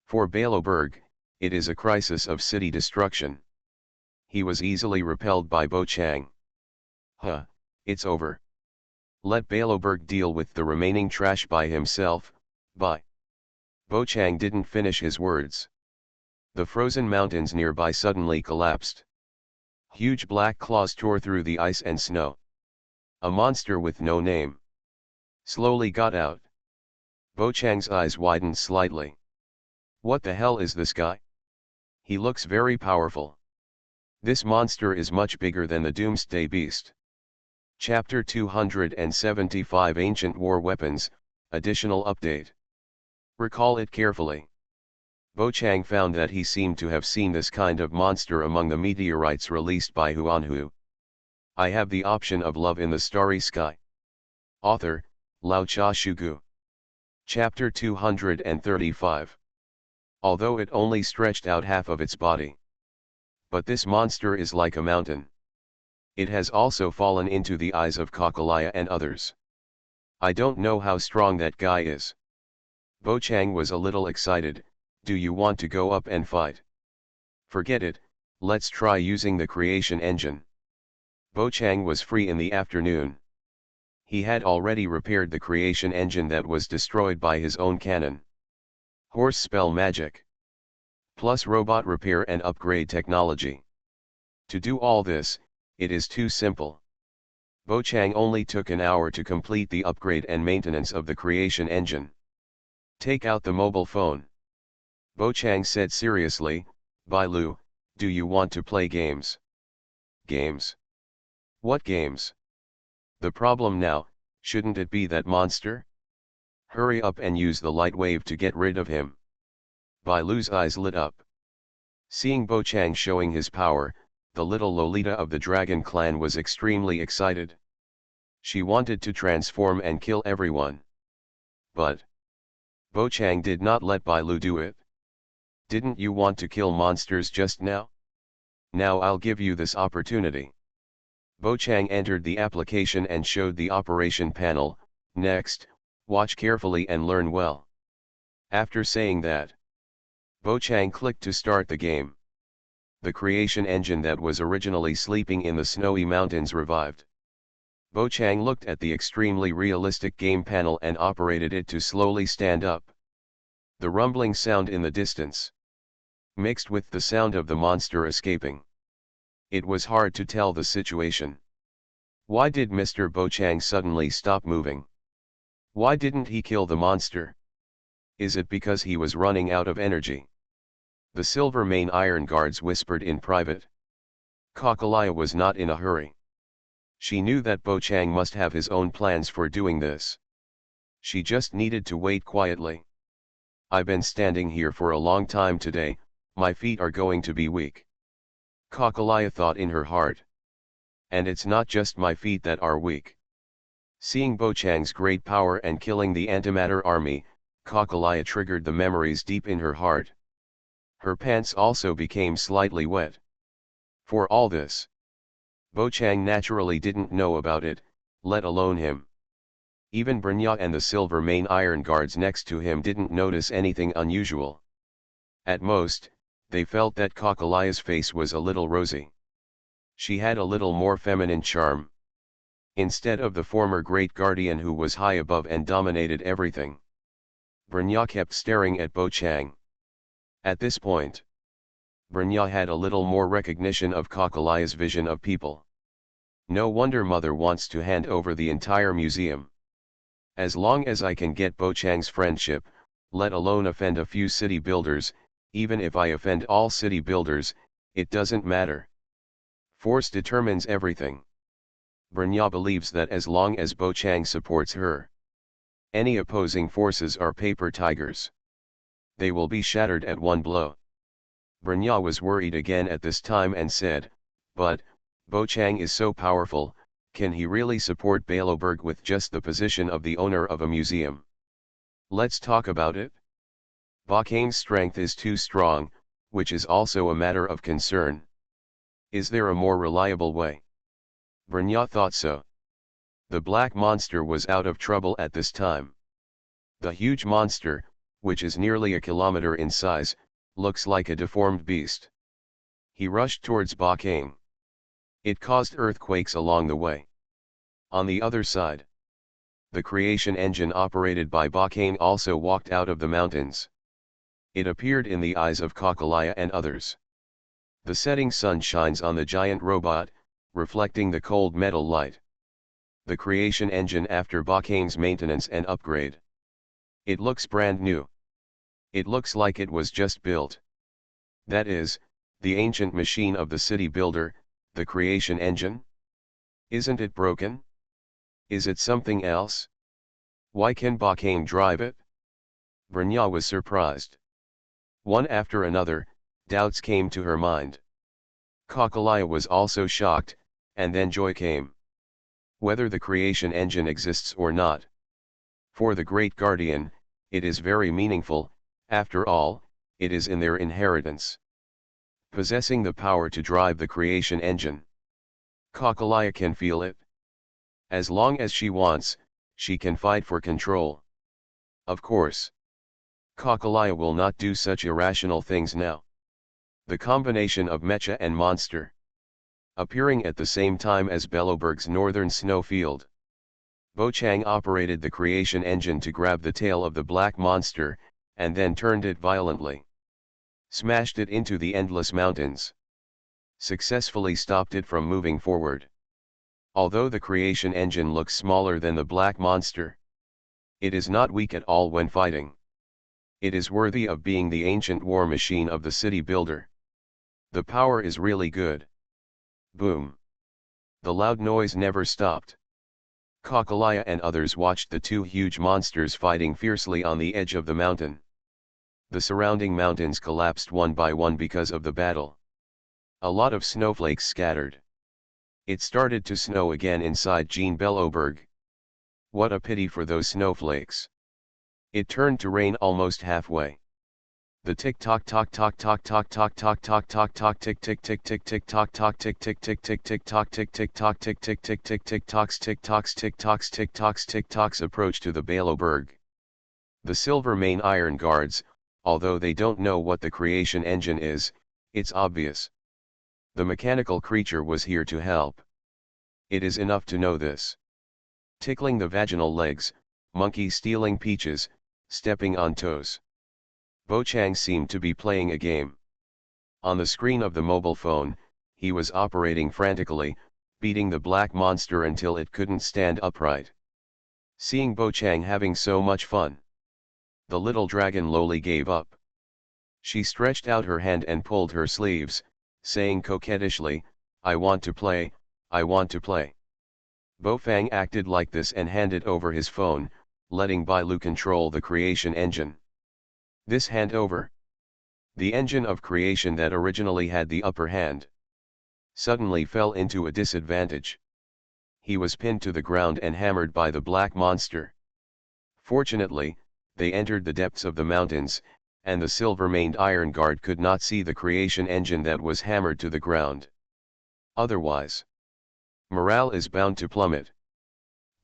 For Baloberg, it is a crisis of city destruction. He was easily repelled by Bochang. It's over. Let Baloberg deal with the remaining trash by himself. Bochang didn't finish his words. The frozen mountains nearby suddenly collapsed. Huge black claws tore through the ice and snow. A monster with no name slowly got out. Bo Chang's eyes widened slightly. What the hell is this guy? He looks very powerful. This monster is much bigger than the Doomsday Beast. Chapter 275 Ancient War Weapons, Additional Update. Recall it carefully. Bo Chang found that he seemed to have seen this kind of monster among the meteorites released by Huanhu. I have the option of love in the starry sky. Author, Lao Cha Shugu. Chapter 235. Although it only stretched out half of its body. But this monster is like a mountain. It has also fallen into the eyes of Kakalaya and others. I don't know how strong that guy is. Bo Chang was a little excited. Do you want to go up and fight? Forget it, let's try using the creation engine. Bo Chang was free in the afternoon. He had already repaired the creation engine that was destroyed by his own cannon. Horse spell magic. Plus robot repair and upgrade technology. To do all this, it is too simple. Bo Chang only took an hour to complete the upgrade and maintenance of the creation engine. Take out the mobile phone. Bo Chang said seriously, Bai Lu, do you want to play games? Games? What games? The problem now, shouldn't it be that monster? Hurry up and use the light wave to get rid of him. Bai Lu's eyes lit up. Seeing Bo Chang showing his power, the little Lolita of the Dragon Clan was extremely excited. She wanted to transform and kill everyone. But Bo Chang did not let Bai Lu do it. Didn't you want to kill monsters just now? Now I'll give you this opportunity. Bo Chang entered the application and showed the operation panel. Next, watch carefully and learn well. After saying that, Bo Chang clicked to start the game. The creation engine that was originally sleeping in the snowy mountains revived. Bo Chang looked at the extremely realistic game panel and operated it to slowly stand up. The rumbling sound in the distance mixed with the sound of the monster escaping. It was hard to tell the situation. Why did Mr. Bo Chang suddenly stop moving? Why didn't he kill the monster? Is it because he was running out of energy? The Silver Mane Iron Guards whispered in private. Kakalaya was not in a hurry. She knew that Bo Chang must have his own plans for doing this. She just needed to wait quietly. I've been standing here for a long time today, my feet are going to be weak. Kakalaya thought in her heart. And it's not just my feet that are weak. Seeing Bo Chang's great power and killing the antimatter army, Kakalaya triggered the memories deep in her heart. Her pants also became slightly wet. For all this, Bo Chang naturally didn't know about it, let alone him. Even Brnya and the Silver Mane Iron Guards next to him didn't notice anything unusual. At most, they felt that Kakalaya's face was a little rosy. She had a little more feminine charm. Instead of the former great guardian who was high above and dominated everything. Brnya kept staring at Bo Chang. At this point, Brnya had a little more recognition of Kakalaya's vision of people. No wonder Mother wants to hand over the entire museum. As long as I can get Bo Chang's friendship, let alone offend a few city builders, even if I offend all city builders, it doesn't matter. Force determines everything. Brnya believes that as long as Bo Chang supports her, any opposing forces are paper tigers. They will be shattered at one blow. Brnya was worried again at this time and said, but, Bo Chang is so powerful, can he really support Baloberg with just the position of the owner of a museum? Let's talk about it. Bakang's strength is too strong, which is also a matter of concern. Is there a more reliable way? Brnya thought so. The black monster was out of trouble at this time. The huge monster, which is nearly a kilometer in size, looks like a deformed beast. He rushed towards Bakang. It caused earthquakes along the way. On the other side, the creation engine operated by Bakang also walked out of the mountains. It appeared in the eyes of Kakalaya and others. The setting sun shines on the giant robot, reflecting the cold metal light. The creation engine after Bakane's maintenance and upgrade. It looks brand new. It looks like it was just built. That is, the ancient machine of the city builder, the creation engine? Isn't it broken? Is it something else? Why can Bakane drive it? Brynja was surprised. One after another, doubts came to her mind. Kakalaya was also shocked, and then joy came. Whether the creation engine exists or not. For the Great Guardian, it is very meaningful, after all, it is in their inheritance. Possessing the power to drive the creation engine. Kakalaya can feel it. As long as she wants, she can fight for control. Of course. Kakalaya will not do such irrational things now. The combination of mecha and monster. Appearing at the same time as Belloberg's northern snowfield. Bochang operated the creation engine to grab the tail of the black monster, and then turned it violently. Smashed it into the endless mountains. Successfully stopped it from moving forward. Although the creation engine looks smaller than the black monster, it is not weak at all when fighting. It is worthy of being the ancient war machine of the city builder. The power is really good. Boom. The loud noise never stopped. Kakalaya and others watched the two huge monsters fighting fiercely on the edge of the mountain. The surrounding mountains collapsed one by one because of the battle. A lot of snowflakes scattered. It started to snow again inside Jean Belloberg. What a pity for those snowflakes. It turned to rain almost halfway. The tick tock tock tock tock tock tock tock tock tock tock tick tick tick tick tick tock tock tick tick tick tick tick tock tick tick tock tick tick tick tick tick tocks tick tocks tick tocks approach to the Belloberg. The silver main iron guards, although they don't know what the creation engine is, it's obvious. The mechanical creature was here to help. It is enough to know this. Tickling the vaginal legs, monkey stealing peaches, stepping on toes. Bochang seemed to be playing a game. On the screen of the mobile phone, he was operating frantically, beating the black monster until it couldn't stand upright. Seeing Bochang having so much fun, the little dragon lowly gave up. She stretched out her hand and pulled her sleeves, saying coquettishly, "I want to play, I want to play." Bofang acted like this and handed over his phone, letting Bailu control the creation engine. This handover, the engine of creation that originally had the upper hand, suddenly fell into a disadvantage. He was pinned to the ground and hammered by the black monster. Fortunately, they entered the depths of the mountains, and the silver-maned iron guard could not see the creation engine that was hammered to the ground. Otherwise, morale is bound to plummet.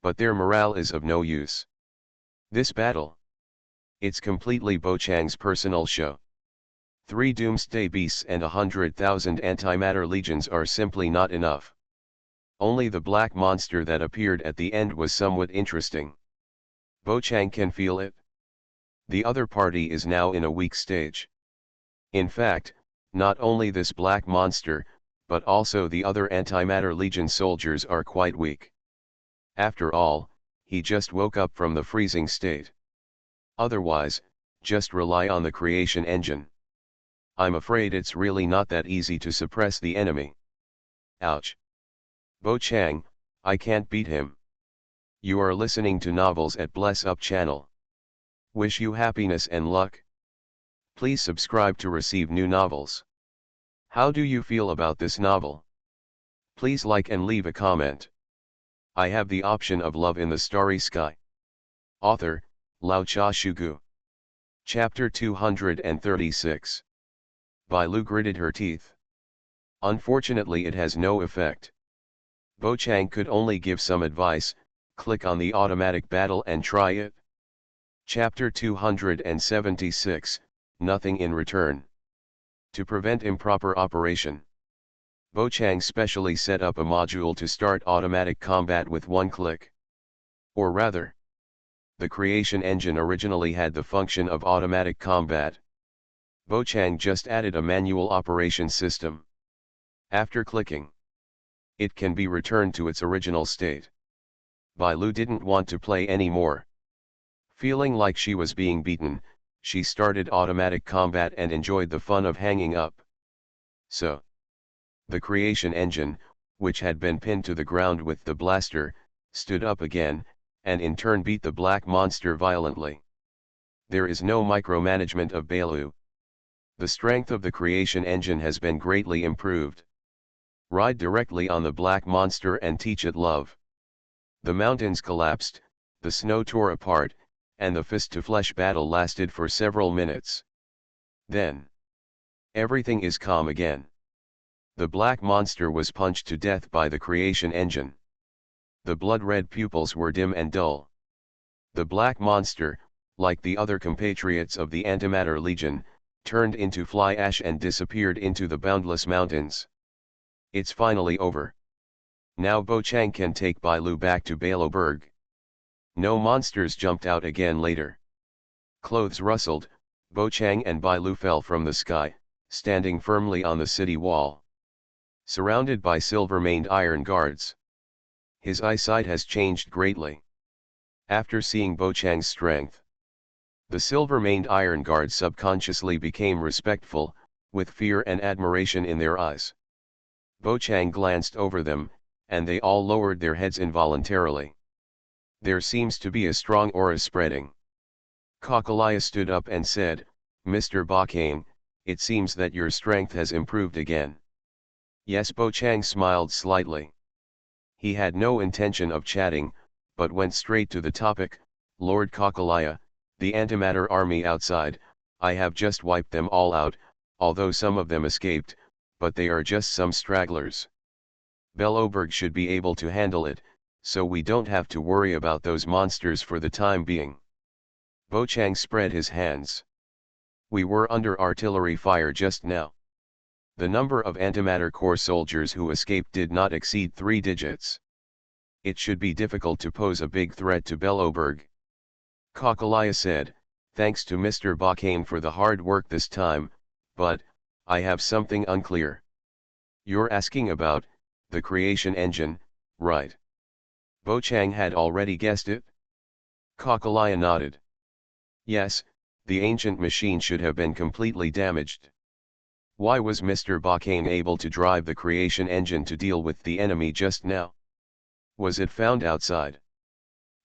But their morale is of no use. This battle, it's completely Bochang's personal show. 3 doomsday beasts and 100,000 antimatter legions are simply not enough. Only the black monster that appeared at the end was somewhat interesting. Bochang can feel it. The other party is now in a weak stage. In fact, not only this black monster, but also the other antimatter legion soldiers are quite weak. After all, he just woke up from the freezing state. Otherwise, just rely on the creation engine. I'm afraid it's really not that easy to suppress the enemy. Ouch. Bochang, I can't beat him. You are listening to Novels at Bless Up channel. Wish you happiness and luck. Please subscribe to receive new novels. How do you feel about this novel? Please like and leave a comment. I have the option of Love in the Starry Sky. Author, Lao Cha Shugu. Chapter 236. Bailu gritted her teeth. Unfortunately, it has no effect. Bochang could only give some advice. Click on the automatic battle and try it. Chapter 276, Nothing in return. To prevent improper operation, Bochang specially set up a module to start automatic combat with one click. Or rather, the creation engine originally had the function of automatic combat. Bochang just added a manual operation system. After clicking, it can be returned to its original state. Bai Lu didn't want to play anymore. Feeling like she was being beaten, she started automatic combat and enjoyed the fun of hanging up. So, the creation engine, which had been pinned to the ground with the blaster, stood up again, and in turn beat the black monster violently. There is no micromanagement of Bai Lu. The strength of the creation engine has been greatly improved. Ride directly on the black monster and teach it love. The mountains collapsed, the snow tore apart, and the fist-to-flesh battle lasted for several minutes. Then, everything is calm again. The black monster was punched to death by the creation engine. The blood-red pupils were dim and dull. The black monster, like the other compatriots of the Antimatter Legion, turned into fly ash and disappeared into the boundless mountains. It's finally over. Now Bochang can take Bai Lu back to Baloberg. No monsters jumped out again later. Clothes rustled, Bochang and Bai Lu fell from the sky, standing firmly on the city wall. Surrounded by silver-maned iron guards. His eyesight has changed greatly. After seeing Bochang's strength, the silver-maned iron guards subconsciously became respectful, with fear and admiration in their eyes. Bochang glanced over them, and they all lowered their heads involuntarily. There seems to be a strong aura spreading. Kakalaya stood up and said, "Mr. Bochang, it seems that your strength has improved again." Yes, Bochang smiled slightly. He had no intention of chatting, but went straight to the topic. "Lord Kakalaya, the antimatter army outside, I have just wiped them all out, although some of them escaped, but they are just some stragglers. Baloberg should be able to handle it, so we don't have to worry about those monsters for the time being." Bochang spread his hands. "We were under artillery fire just now. The number of Antimatter Corps soldiers who escaped did not exceed 3 digits. It should be difficult to pose a big threat to Baloberg." Kakalaya said, "Thanks to Mr. Bochang for the hard work this time, but I have something unclear. You're asking about the creation engine, right?" Bochang had already guessed it. Kakalaya nodded. "Yes, the ancient machine should have been completely damaged. Why was Mr. Bochang able to drive the creation engine to deal with the enemy just now? Was it found outside?"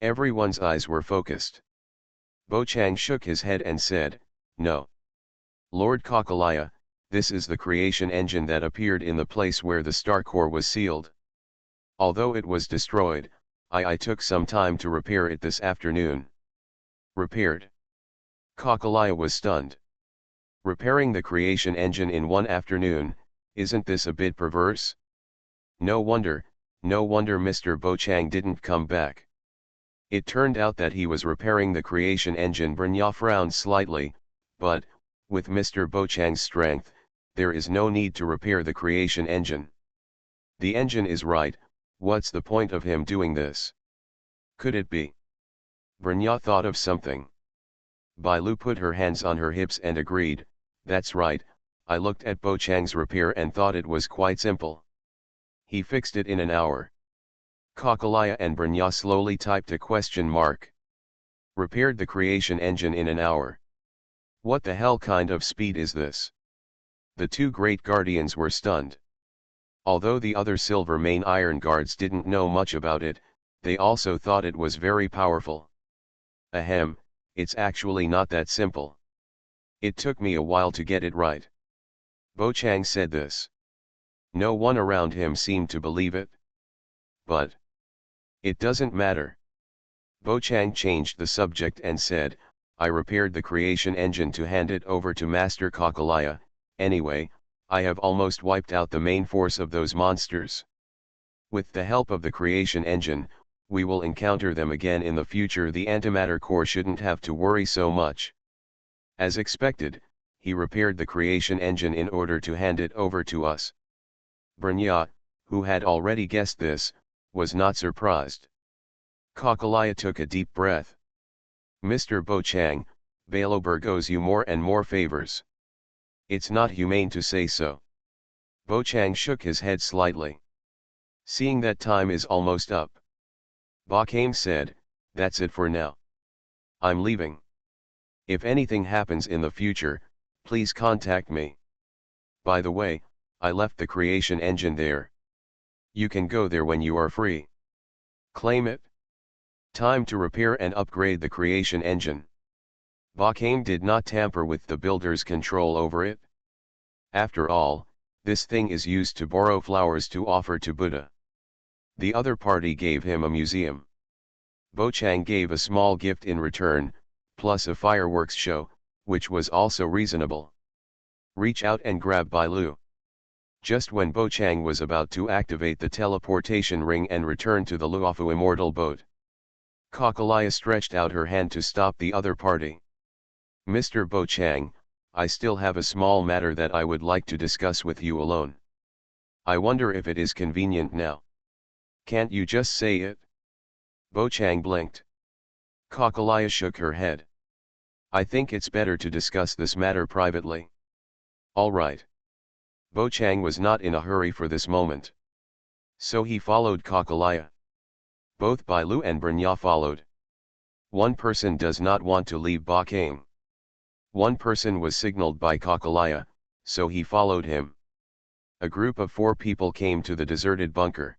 Everyone's eyes were focused. Bochang shook his head and said, "No. Lord Kakalaya, this is the creation engine that appeared in the place where the star core was sealed. Although it was destroyed, I took some time to repair it this afternoon." "Repaired?" Kakalaya was stunned. "Repairing the creation engine in one afternoon, isn't this a bit perverse? No wonder Mr. Bochang didn't come back." It turned out that he was repairing the creation engine. Brynja frowned slightly, but, with Mr. Bochang's strength, there is no need to repair the creation engine. The engine is right, what's the point of him doing this? Could it be? Brynja thought of something. Bai Lu put her hands on her hips and agreed, "That's right, I looked at Bochang's repair and thought it was quite simple. He fixed it in an hour." Kakalaya and Brynja slowly typed a question mark. "Repaired the creation engine in an hour. What the hell kind of speed is this?" The two great guardians were stunned. Although the other silver main iron guards didn't know much about it, they also thought it was very powerful. "Ahem, it's actually not that simple. It took me a while to get it right." Bochang said this. No one around him seemed to believe it. "But it doesn't matter." Bochang changed the subject and said, "I repaired the creation engine to hand it over to Master Kakalaya. Anyway, I have almost wiped out the main force of those monsters. With the help of the creation engine, we will encounter them again in the future. The Antimatter Corps shouldn't have to worry so much." As expected, he repaired the creation engine in order to hand it over to us. Brynja, who had already guessed this, was not surprised. Kakalaya took a deep breath. "Mr. Bochang, Baloberg owes you more and more favors. It's not humane to say so. Bo Chang shook his head slightly. Seeing that time is almost up, Ba Kame said, that's it for now. I'm leaving. If anything happens in the future, please contact me. By the way, I left the creation engine there. You can go there when you are free. Claim it. Time to repair and upgrade the creation engine. Ba Kame did not tamper with the builder's control over it. After all, this thing is used to borrow flowers to offer to Buddha. The other party gave him a museum. Bo Chang gave a small gift in return, plus a fireworks show, which was also reasonable. Reach out and grab Bai Lu. Just when Bo Chang was about to activate the teleportation ring and return to the Luofu immortal boat, Kakalaya stretched out her hand to stop the other party. Mr. Bo Chang, I still have a small matter that I would like to discuss with you alone. I wonder if it is convenient now. Can't you just say it? Bo Chang blinked. Kakalaya shook her head. I think it's better to discuss this matter privately. All right. Bo Chang was not in a hurry for this moment. So he followed Kakalaya. Both Bai Lu and Brnya followed. One person does not want to leave Ba Kame. One person was signaled by Kakalaya, so he followed him. A group of 4 people came to the deserted bunker.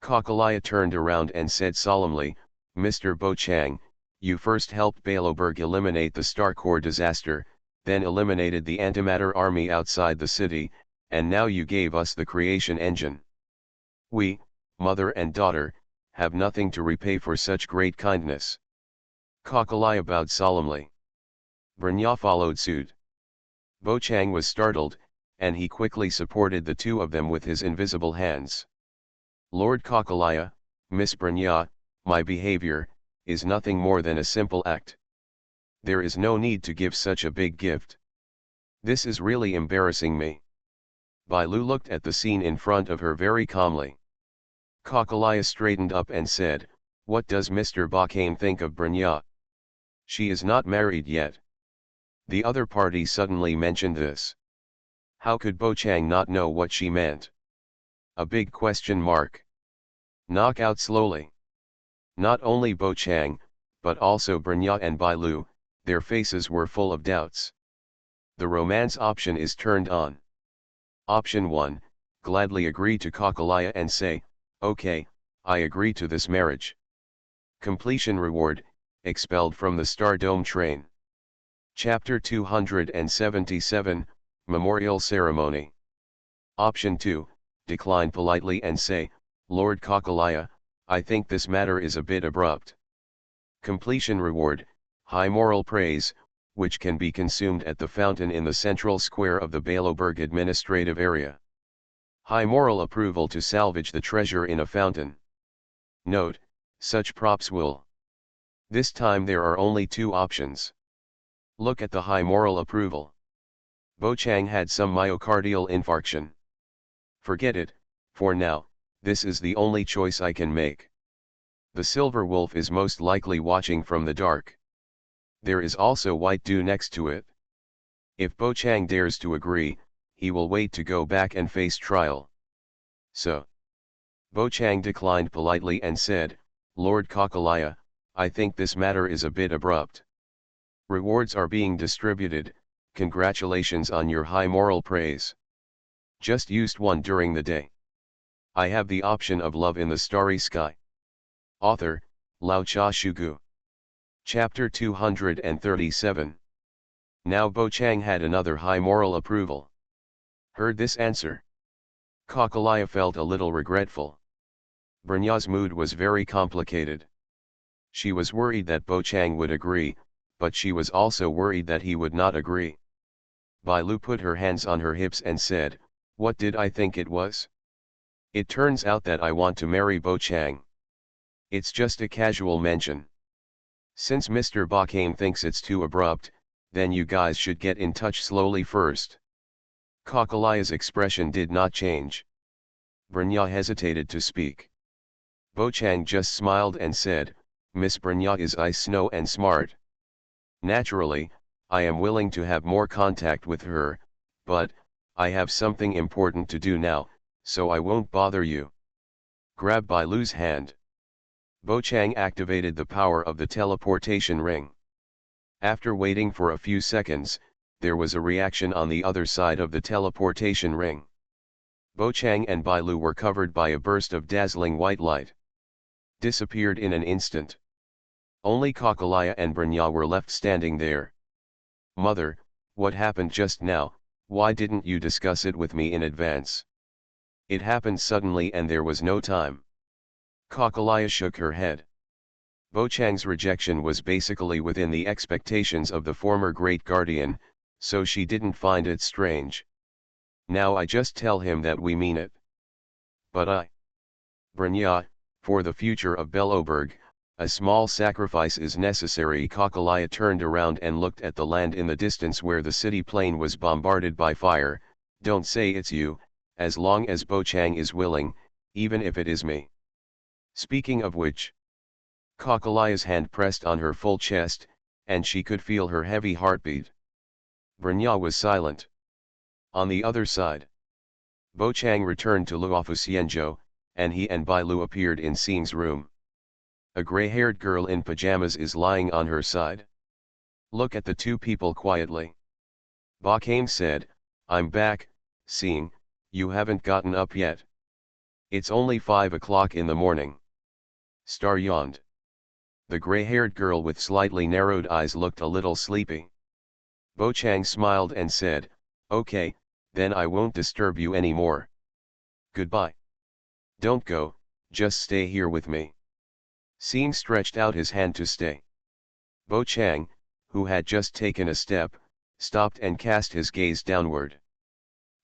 Kakalaya turned around and said solemnly, Mr. Bo Chang, you first helped Baloberg eliminate the Star Core disaster, then eliminated the antimatter army outside the city, and now you gave us the creation engine. We, mother and daughter, have nothing to repay for such great kindness. Kakalaya bowed solemnly. Brnya followed suit. Bo Chang was startled, and he quickly supported the 2 of them with his invisible hands. Lord Kakalaya, Miss Brnya, my behavior is nothing more than a simple act. There is no need to give such a big gift. This is really embarrassing me. Bai Lu looked at the scene in front of her very calmly. Kakalaya straightened up and said, what does Mr. Ba Kame think of Brnya? She is not married yet. The other party suddenly mentioned this. How could Bo Chang not know what she meant? A big question mark. Knock out slowly. Not only Bo Chang, but also Brnya and Bai Lu, their faces were full of doubts. The romance option is turned on. Option 1, gladly agree to Kakalaya and say, okay, I agree to this marriage. Completion reward, expelled from the Star Dome train. Chapter 277, Memorial Ceremony. Option 2, decline politely and say, Lord Kakalaya, I think this matter is a bit abrupt. Completion reward, high moral praise, which can be consumed at the fountain in the central square of the Baloberg administrative area. High moral approval to salvage the treasure in a fountain. Note, such props will. This time there are only 2 options. Look at the high moral approval. Bo Chang had some myocardial infarction. Forget it, for now, this is the only choice I can make. The silver wolf is most likely watching from the dark. There is also white dew next to it. If Bo Chang dares to agree, he will wait to go back and face trial. So, Bo Chang declined politely and said, Lord Kakalaya, I think this matter is a bit abrupt. Rewards are being distributed, congratulations on your high moral praise. Just used one during the day. I have the option of love in the starry sky. Author, Lao Cha Shugu. Chapter 237. Now Bo Chang had another high moral approval. Heard this answer. Kakalaya felt a little regretful. Brenya's mood was very complicated. She was worried that Bo Chang would agree, but she was also worried that he would not agree. Bai Lu put her hands on her hips and said, what did I think it was? It turns out that I want to marry Bo Chang. It's just a casual mention. Since Mr. Ba Kame thinks it's too abrupt, then you guys should get in touch slowly first. Kakalaya's expression did not change. Brenya hesitated to speak. Bo Chang just smiled and said, Miss Brenya is ice snow and smart. Naturally, I am willing to have more contact with her, but, I have something important to do now, so I won't bother you. Grab Bai Lu's hand. Bo Chang activated the power of the teleportation ring. After waiting for a few seconds, there was a reaction on the other side of the teleportation ring. Bo Chang and Bai Lu were covered by a burst of dazzling white light. Disappeared in an instant. Only Kakalaya and Branya were left standing there. Mother, what happened just now? Why didn't you discuss it with me in advance? It happened suddenly and there was no time. Kakalaya shook her head. Bo Chang's rejection was basically within the expectations of the former Great Guardian, so she didn't find it strange. Now I just tell him that we mean it. But Branya, for the future of Belloberg, a small sacrifice is necessary. Kakalaya turned around and looked at the land in the distance where the city plain was bombarded by fire. Don't say it's you, as long as Bo Chang is willing, even if it is me. Speaking of which, Kakalaya's hand pressed on her full chest, and she could feel her heavy heartbeat. Branya was silent. On the other side, Bo Chang returned to Luofu Xianzhou, and he and Bai Lu appeared in Xing's room. A gray-haired girl in pajamas is lying on her side. Look at the two people quietly. Ba Kame said, I'm back, Xing, you haven't gotten up yet. It's only 5 o'clock in the morning. Star yawned. The gray-haired girl with slightly narrowed eyes looked a little sleepy. Bo Chang smiled and said, okay, then I won't disturb you anymore. Goodbye. Don't go, just stay here with me. Xing stretched out his hand to stay. Bo Chang, who had just taken a step, stopped and cast his gaze downward.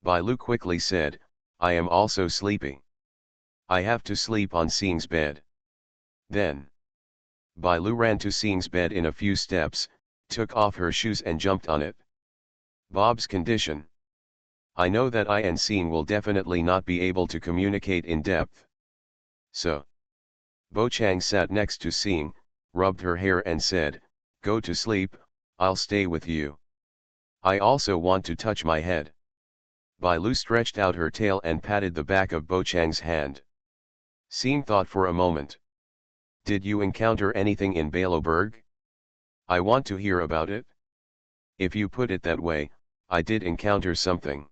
Bai Lu quickly said, I am also sleepy. I have to sleep on Xing's bed. Then, Bai Lu ran to Xing's bed in a few steps, took off her shoes and jumped on it. Bob's condition. I know that I and Xing will definitely not be able to communicate in depth. So, Bo Chang sat next to Xing, rubbed her hair and said, go to sleep, I'll stay with you. I also want to touch my head. Bai Lu stretched out her tail and patted the back of Bo Chang's hand. Xing thought for a moment. Did you encounter anything in Belloberg? I want to hear about it. If you put it that way, I did encounter something.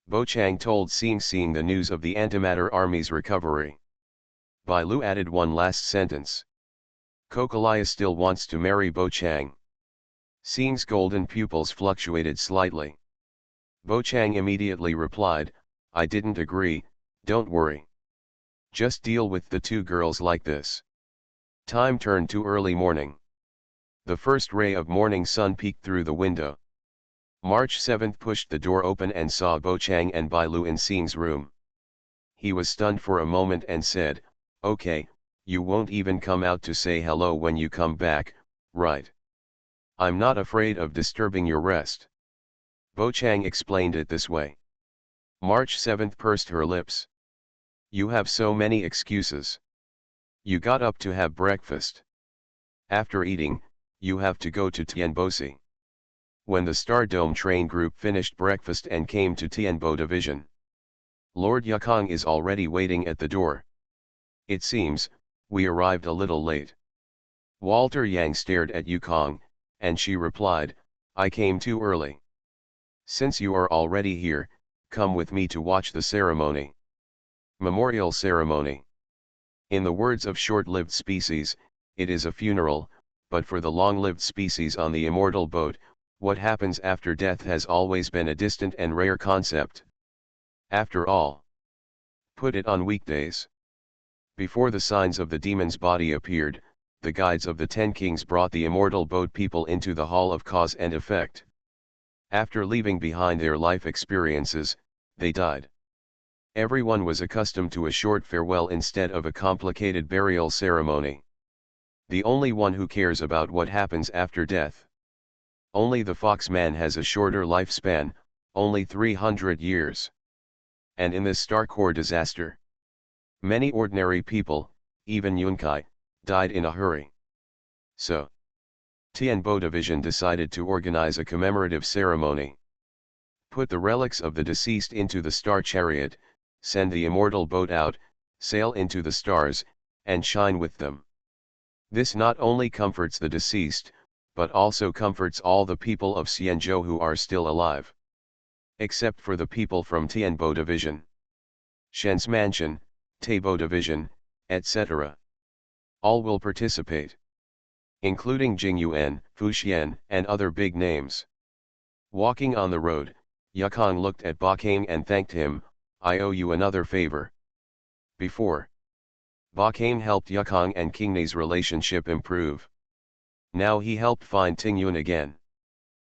Bo Chang told Xing the news of the antimatter army's recovery. Bai Lu added one last sentence. Kakalaya still wants to marry Bo Chang. Xing's golden pupils fluctuated slightly. Bo Chang immediately replied, I didn't agree, don't worry. Just deal with the two girls like this. Time turned to early morning. The first ray of morning sun peeked through the window. March 7th pushed the door open and saw Bo Chang and Bai Lu in Xing's room. He was stunned for a moment and said, okay, you won't even come out to say hello when you come back, right? I'm not afraid of disturbing your rest. Bo Chang explained it this way. March 7th pursed her lips. You have so many excuses. You got up to have breakfast. After eating, you have to go to Tianbosi. When the Star Dome train group finished breakfast and came to Tianbo Division, Lord Yukong is already waiting at the door. It seems, we arrived a little late. Walter Yang stared at Yukong, and she replied, I came too early. Since you are already here, come with me to watch the ceremony. Memorial ceremony. In the words of short-lived species, it is a funeral, but for the long-lived species on the immortal boat, what happens after death has always been a distant and rare concept. After all, put it on weekdays. Before the signs of the demon's body appeared, the guides of the 10 kings brought the immortal boat people into the hall of cause and effect. After leaving behind their life experiences, they died. Everyone was accustomed to a short farewell instead of a complicated burial ceremony. The only one who cares about what happens after death. Only the Foxman has a shorter lifespan, only 300 years. And in this Star Core disaster, many ordinary people, even Yunkai, died in a hurry. So, Tianbo Division decided to organize a commemorative ceremony. Put the relics of the deceased into the star chariot, send the immortal boat out, sail into the stars, and shine with them. This not only comforts the deceased, but also comforts all the people of Xianzhou who are still alive. Except for the people from Tianbo Division, Shen's Mansion, Taibo Division, etc. All will participate, including Jing Yuan, Fu Xian, and other big names. Walking on the road, Yukong looked at Ba King and thanked him. I owe you another favor. Before, Ba King helped Yukong and Qingne's relationship improve. Now he helped find Tingyun again.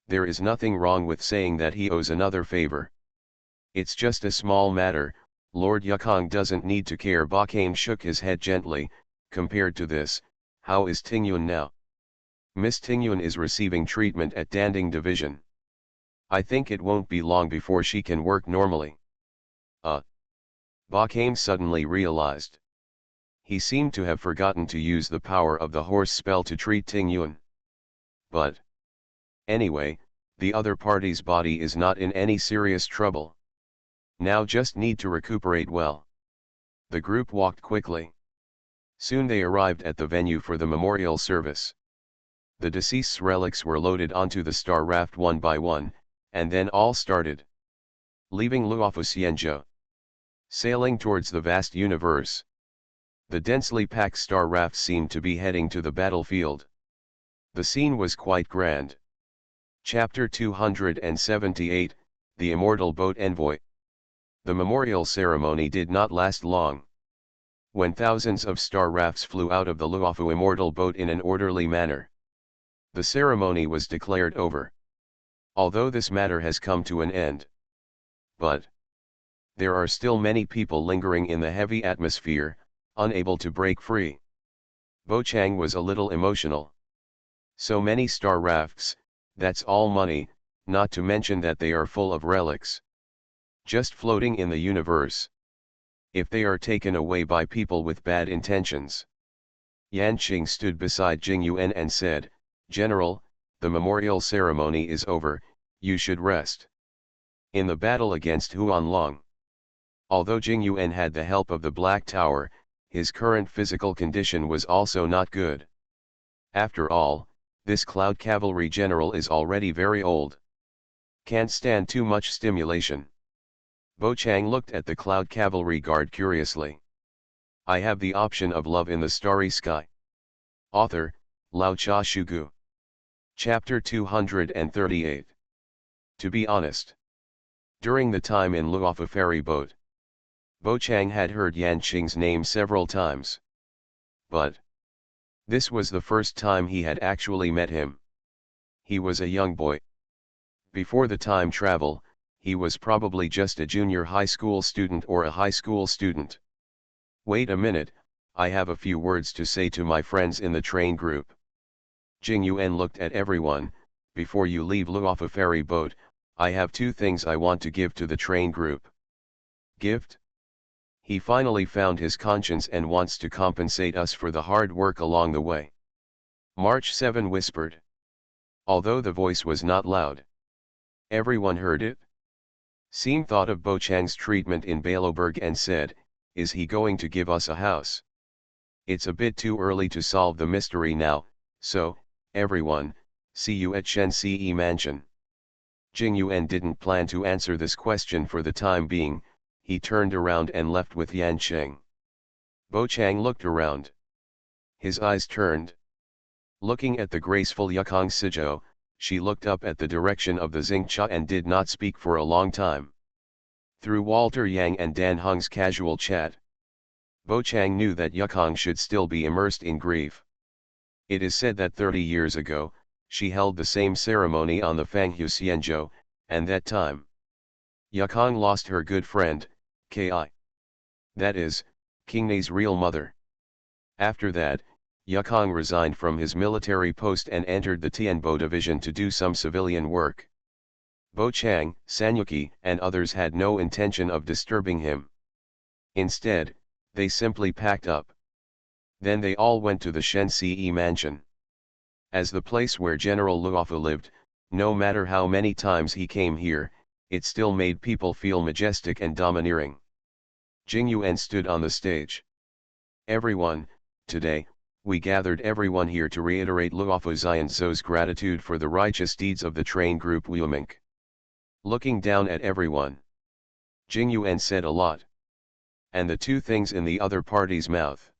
There is nothing wrong with saying that he owes another favor. It's just a small matter, Lord Yukong doesn't need to care. Ba King shook his head gently. Compared to this, how is Tingyun now? Miss Tingyun is receiving treatment at Danding Division. I think it won't be long before she can work normally. Ba King suddenly realized. He seemed to have forgotten to use the power of the horse spell to treat Tingyun. But anyway, the other party's body is not in any serious trouble. Now just need to recuperate well. The group walked quickly. Soon they arrived at the venue for the memorial service. The deceased's relics were loaded onto the star raft one by one, and then all started. Leaving Luofu Xianzhou, sailing towards the vast universe. The densely packed star raft seemed to be heading to the battlefield. The scene was quite grand. Chapter 278, The Immortal Boat Envoy. The memorial ceremony did not last long. When thousands of star rafts flew out of the Luofu immortal boat in an orderly manner, the ceremony was declared over. Although this matter has come to an end, but there are still many people lingering in the heavy atmosphere, unable to break free. Bo Chang was a little emotional. So many star rafts, that's all money, not to mention that they are full of relics. Just floating in the universe. If they are taken away by people with bad intentions. Yan Qing stood beside Jing Yuan and said, General, the memorial ceremony is over, you should rest. In the battle against Huanlong. Although Jing Yuan had the help of the Black Tower, his current physical condition was also not good. After all, this Cloud Cavalry general is already very old. Can't stand too much stimulation. Bo Chang looked at the Cloud Cavalry guard curiously. I have the option of love in the starry sky. Author, Lao Cha Shugu. Chapter 238. To be honest. During the time in Luofu ferry boat, Bo Chang had heard Yan Qing's name several times. But this was the first time he had actually met him. He was a young boy. Before the time travel, he was probably just a junior high school student or a high school student. Wait a minute, I have a few words to say to my friends in the train group. Jing Yuan looked at everyone. Before you leave Luofu ferry boat, I have two things I want to give to the train group. Gift? He finally found his conscience and wants to compensate us for the hard work along the way. March 7 whispered. Although the voice was not loud, everyone heard it. Seem thought of Bo Chang's treatment in Baloberg and said, is he going to give us a house? It's a bit too early to solve the mystery now, so, everyone, see you at Shensi Mansion. Jing Yuan didn't plan to answer this question for the time being. He turned around and left with Yan Qing. Bo Chang looked around. His eyes turned. Looking at the graceful Yukong Sijou, she looked up at the direction of the Xingcha and did not speak for a long time. Through Walter Yang and Dan Heng's casual chat, Bo Chang knew that Yukong should still be immersed in grief. It is said that 30 years ago, she held the same ceremony on the Fanghu Xianzhou, and that time, Yukong lost her good friend, Ki. That is, Qingne's real mother. After that, Yukong resigned from his military post and entered the Tianbo division to do some civilian work. Bo Chang, Sanyuki, and others had no intention of disturbing him. Instead, they simply packed up. Then they all went to the Shensi Mansion. As the place where General Luofu lived, no matter how many times he came here, it still made people feel majestic and domineering. Jing Yuan stood on the stage. Everyone, today, we gathered everyone here to reiterate Luofu Xianzou's gratitude for the righteous deeds of the train group Wuoming. Looking down at everyone, Jing Yuan said a lot. And the two things in the other party's mouth.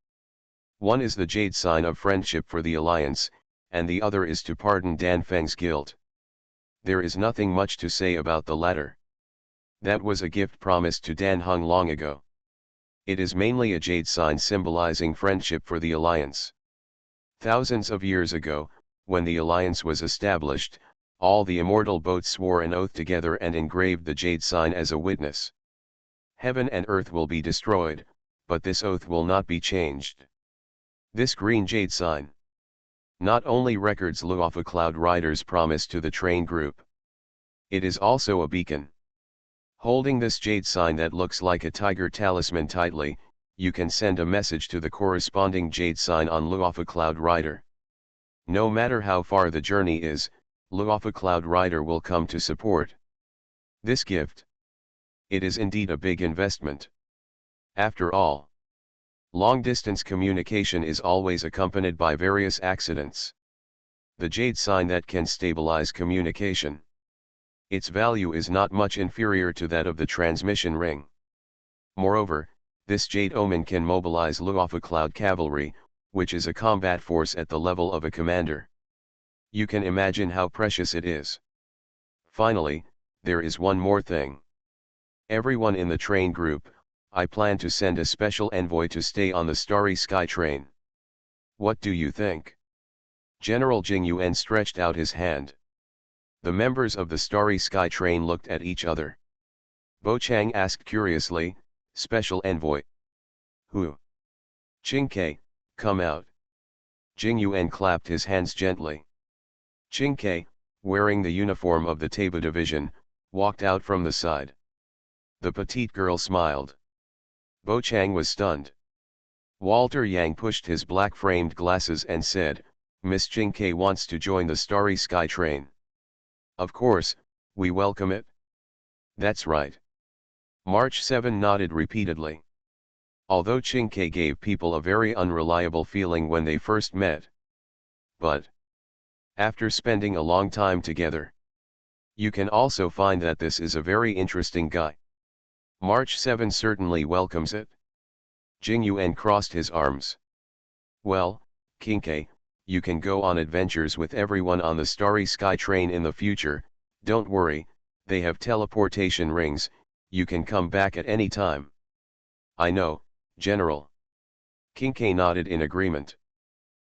One is the jade sign of friendship for the alliance, and the other is to pardon Dan Feng's guilt. There is nothing much to say about the latter. That was a gift promised to Dan Heng long ago. It is mainly a jade sign symbolizing friendship for the alliance. Thousands of years ago, when the alliance was established, all the immortal boats swore an oath together and engraved the jade sign as a witness. Heaven and earth will be destroyed, but this oath will not be changed. This green jade sign not only records Luofu Cloud Rider's promise to the train group. It is also a beacon. Holding this jade sign that looks like a tiger talisman tightly, you can send a message to the corresponding jade sign on Luofu Cloud Rider. No matter how far the journey is, Luofu Cloud Rider will come to support this gift. It is indeed a big investment. After all, long-distance communication is always accompanied by various accidents. The jade sign that can stabilize communication. Its value is not much inferior to that of the transmission ring. Moreover, this jade omen can mobilize Luofu Cloud Cavalry, which is a combat force at the level of a commander. You can imagine how precious it is. Finally, there is one more thing. Everyone in the train group, I plan to send a special envoy to stay on the Starry Sky train. What do you think? General Jing Yuan stretched out his hand. The members of the Starry Sky train looked at each other. Bo Chang asked curiously, special envoy? Who? Qing Ke, come out. Jing Yuan clapped his hands gently. Qing Ke, wearing the uniform of the Taibu division, walked out from the side. The petite girl smiled. Bo Chang was stunned. Walter Yang pushed his black-framed glasses and said, Miss Qing Ke wants to join the Starry Sky train. Of course, we welcome it. That's right. March 7 nodded repeatedly. Although Qing Ke gave people a very unreliable feeling when they first met. But after spending a long time together, you can also find that this is a very interesting guy. March 7 certainly welcomes it. Jing Yuan crossed his arms. Well, Qing Ke, you can go on adventures with everyone on the Starry Sky train in the future, don't worry, they have teleportation rings, you can come back at any time. I know, General. Qing Ke nodded in agreement.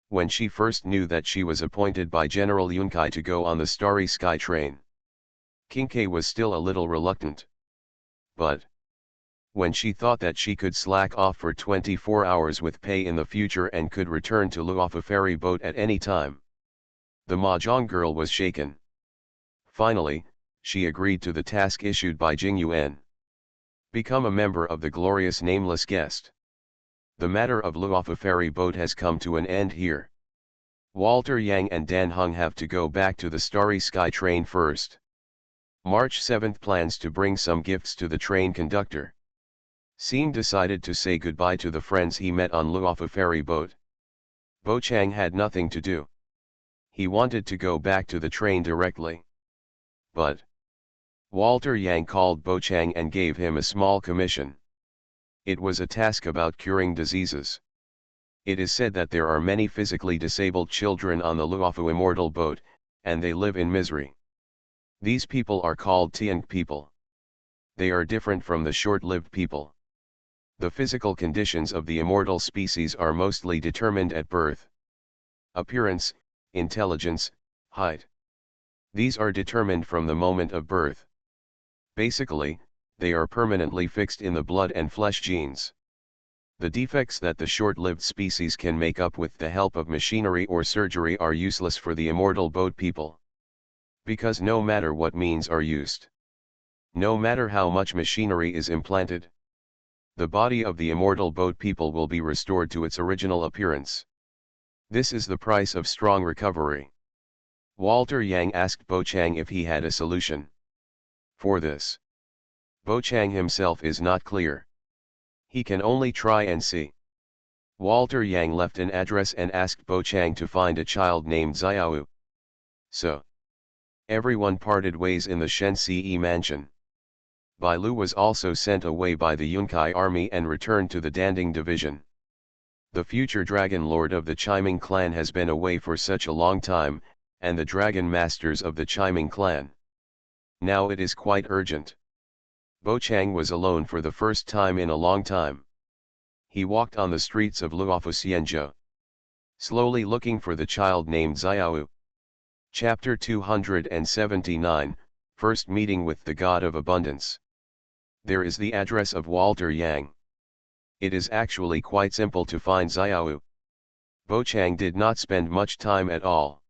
When she first knew that she was appointed by General Yunkai to go on the Starry Sky train, Qing Ke was still a little reluctant. But when she thought that she could slack off for 24 hours with pay in the future and could return to Luofu ferry boat at any time, the Mahjong girl was shaken. Finally, she agreed to the task issued by Jing Yuan. Become a member of the glorious nameless guest. The matter of Luofu ferry boat has come to an end here. Walter Yang and Dan Heng have to go back to the Starry Sky train first. March 7 plans to bring some gifts to the train conductor. Seem decided to say goodbye to the friends he met on Luofu ferry boat. Bo Chang had nothing to do. He wanted to go back to the train directly. But Walter Yang called Bo Chang and gave him a small commission. It was a task about curing diseases. It is said that there are many physically disabled children on the Luofu immortal boat, and they live in misery. These people are called Tiang people. They are different from the short-lived people. The physical conditions of the immortal species are mostly determined at birth. Appearance, intelligence, height. These are determined from the moment of birth. Basically, they are permanently fixed in the blood and flesh genes. The defects that the short-lived species can make up with the help of machinery or surgery are useless for the immortal boat people. Because no matter what means are used, no matter how much machinery is implanted, the body of the immortal boat people will be restored to its original appearance. This is the price of strong recovery. Walter Yang asked Bo Chang if he had a solution. For this, Bo Chang himself is not clear. He can only try and see. Walter Yang left an address and asked Bo Chang to find a child named Xiao. So, everyone parted ways in the Shensi mansion. Bai Lu was also sent away by the Yunkai army and returned to the Danding division. The future Dragon Lord of the Chiming clan has been away for such a long time, and the Dragon Masters of the Chiming clan. Now it is quite urgent. Bo Chang was alone for the first time in a long time. He walked on the streets of Luofu, slowly looking for the child named Xiao. Chapter 279, First Meeting with the God of Abundance. There is the address of Walter Yang. It is actually quite simple to find Xiao. Bo Chang did not spend much time at all.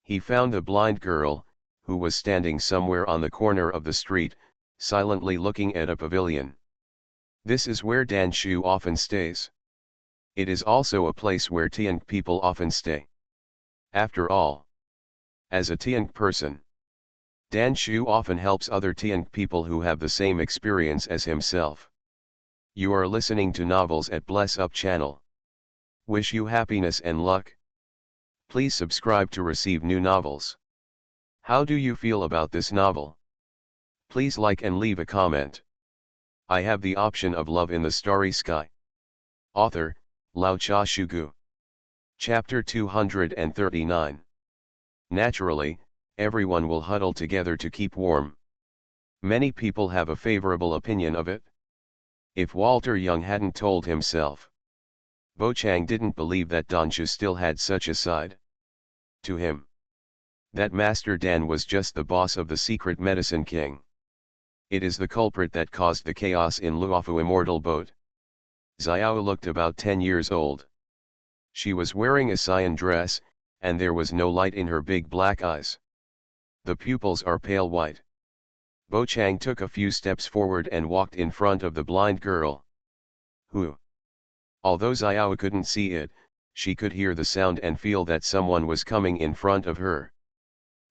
He found the blind girl, who was standing somewhere on the corner of the street, silently looking at a pavilion. This is where Dan Shu often stays. It is also a place where Tianq people often stay. After all, as a Tianq person, Dan Shu often helps other Tianq people who have the same experience as himself. You are listening to Novels at Bless Up channel. Wish you happiness and luck. Please subscribe to receive new novels. How do you feel about this novel? Please like and leave a comment. I have the option of Love in the Starry Sky. Author, Lao Cha Shugu. Chapter 239. Naturally, everyone will huddle together to keep warm. Many people have a favorable opinion of it. If Walter Young hadn't told himself, Bo Chang didn't believe that Danshu still had such a side to him. That Master Dan was just the boss of the secret medicine king. It is the culprit that caused the chaos in Luofu Immortal Boat. Xiao looked about 10 years old. She was wearing a cyan dress, and there was no light in her big black eyes. The pupils are pale white. Bo Chang took a few steps forward and walked in front of the blind girl. Who? Although Xiao couldn't see it, she could hear the sound and feel that someone was coming in front of her.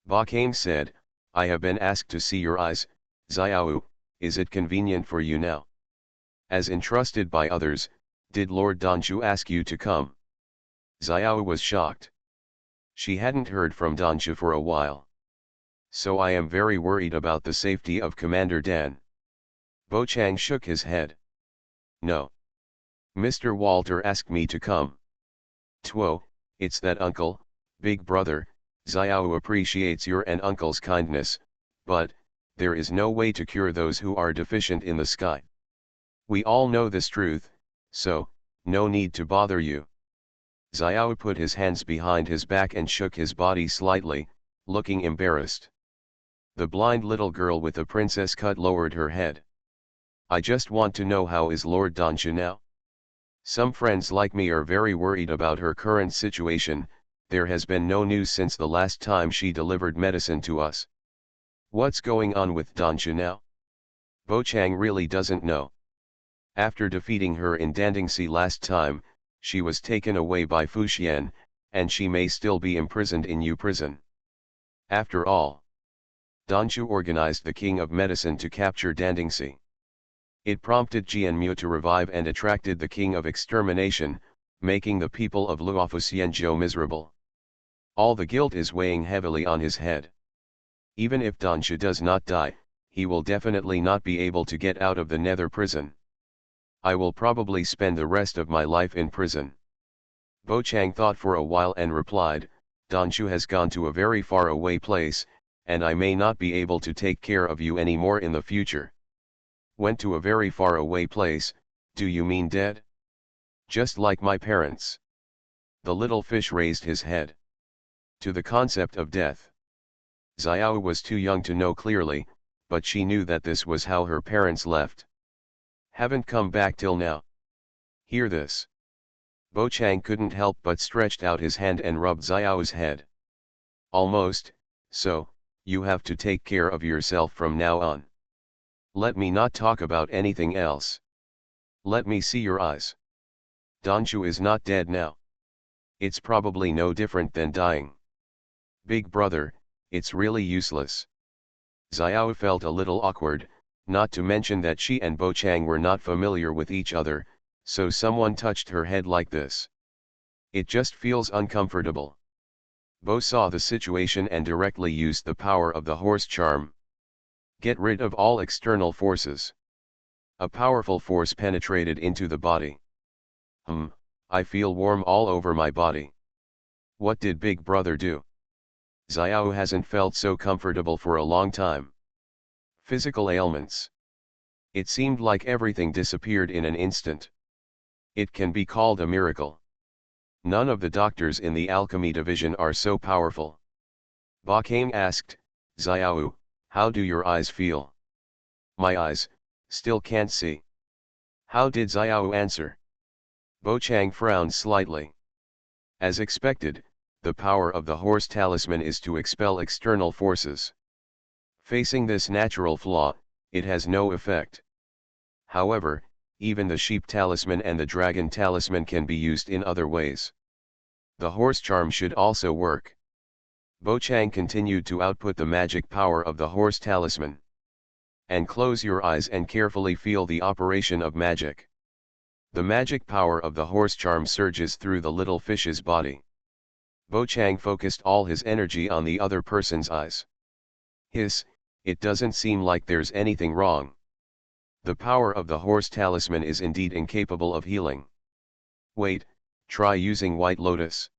Ba Kame said, "I have been asked to see your eyes, Xiao, is it convenient for you now? As entrusted by others, did Lord Danshu ask you to come?" Xiao was shocked. She hadn't heard from Danshu for a while. "So I am very worried about the safety of Commander Dan." Bo Chang shook his head. "No. Mr. Walter asked me to come. Tuo, it's that uncle, big brother, Xiao appreciates your and uncle's kindness, but, there is no way to cure those who are deficient in the sky. We all know this truth, so, no need to bother you." Xiao put his hands behind his back and shook his body slightly, looking embarrassed. The blind little girl with the princess cut lowered her head. "I just want to know how is Lord Danshu now? Some friends like me are very worried about her current situation. There has been no news since the last time she delivered medicine to us. What's going on with Danshu now?" Bo Chang really doesn't know. After defeating her in Dandingsi last time, she was taken away by Fuxian, and she may still be imprisoned in Yu prison. After all, Danshu organized the king of medicine to capture Dandingsi. It prompted Jianmu to revive and attracted the king of extermination, making the people of Luofu Xianzhou miserable. All the guilt is weighing heavily on his head. Even if Danshu does not die, he will definitely not be able to get out of the nether prison. I will probably spend the rest of my life in prison. Bo Chang thought for a while and replied, "Danshu has gone to a very far away place, and I may not be able to take care of you anymore in the future." "Went to a very far away place, do you mean dead?" "Just like my parents." The little fish raised his head. To the concept of death. Xiao was too young to know clearly, but she knew that this was how her parents left. "Haven't come back till now." "Hear this." Bo Chang couldn't help but stretched out his hand and rubbed Xiao's head. "Almost, so, you have to take care of yourself from now on. Let me not talk about anything else. Let me see your eyes. Danshu is not dead now. It's probably no different than dying. Big brother, it's really useless. Xiao felt a little awkward, not to mention that she and Bo Chang were not familiar with each other, so someone touched her head like this. It just feels uncomfortable. Bo saw the situation and directly used the power of the horse charm. Get rid of all external forces. A powerful force penetrated into the body. I feel warm all over my body. What did Big Brother do? Xiao hasn't felt so comfortable for a long time. Physical ailments. It seemed like everything disappeared in an instant. It can be called a miracle. None of the doctors in the alchemy division are so powerful. Ba Kang asked, Xiao, how do your eyes feel? My eyes, still can't see. How did Xiao answer? Bo Chang frowned slightly. As expected, the power of the horse talisman is to expel external forces. Facing this natural flaw, it has no effect. However, even the sheep talisman and the dragon talisman can be used in other ways. The horse charm should also work. Bo Chang continued to output the magic power of the horse talisman. And close your eyes and carefully feel the operation of magic. The magic power of the horse charm surges through the little fish's body. Bo Chang focused all his energy on the other person's eyes. It doesn't seem like there's anything wrong. The power of the horse talisman is indeed incapable of healing. Wait, try using White Lotus.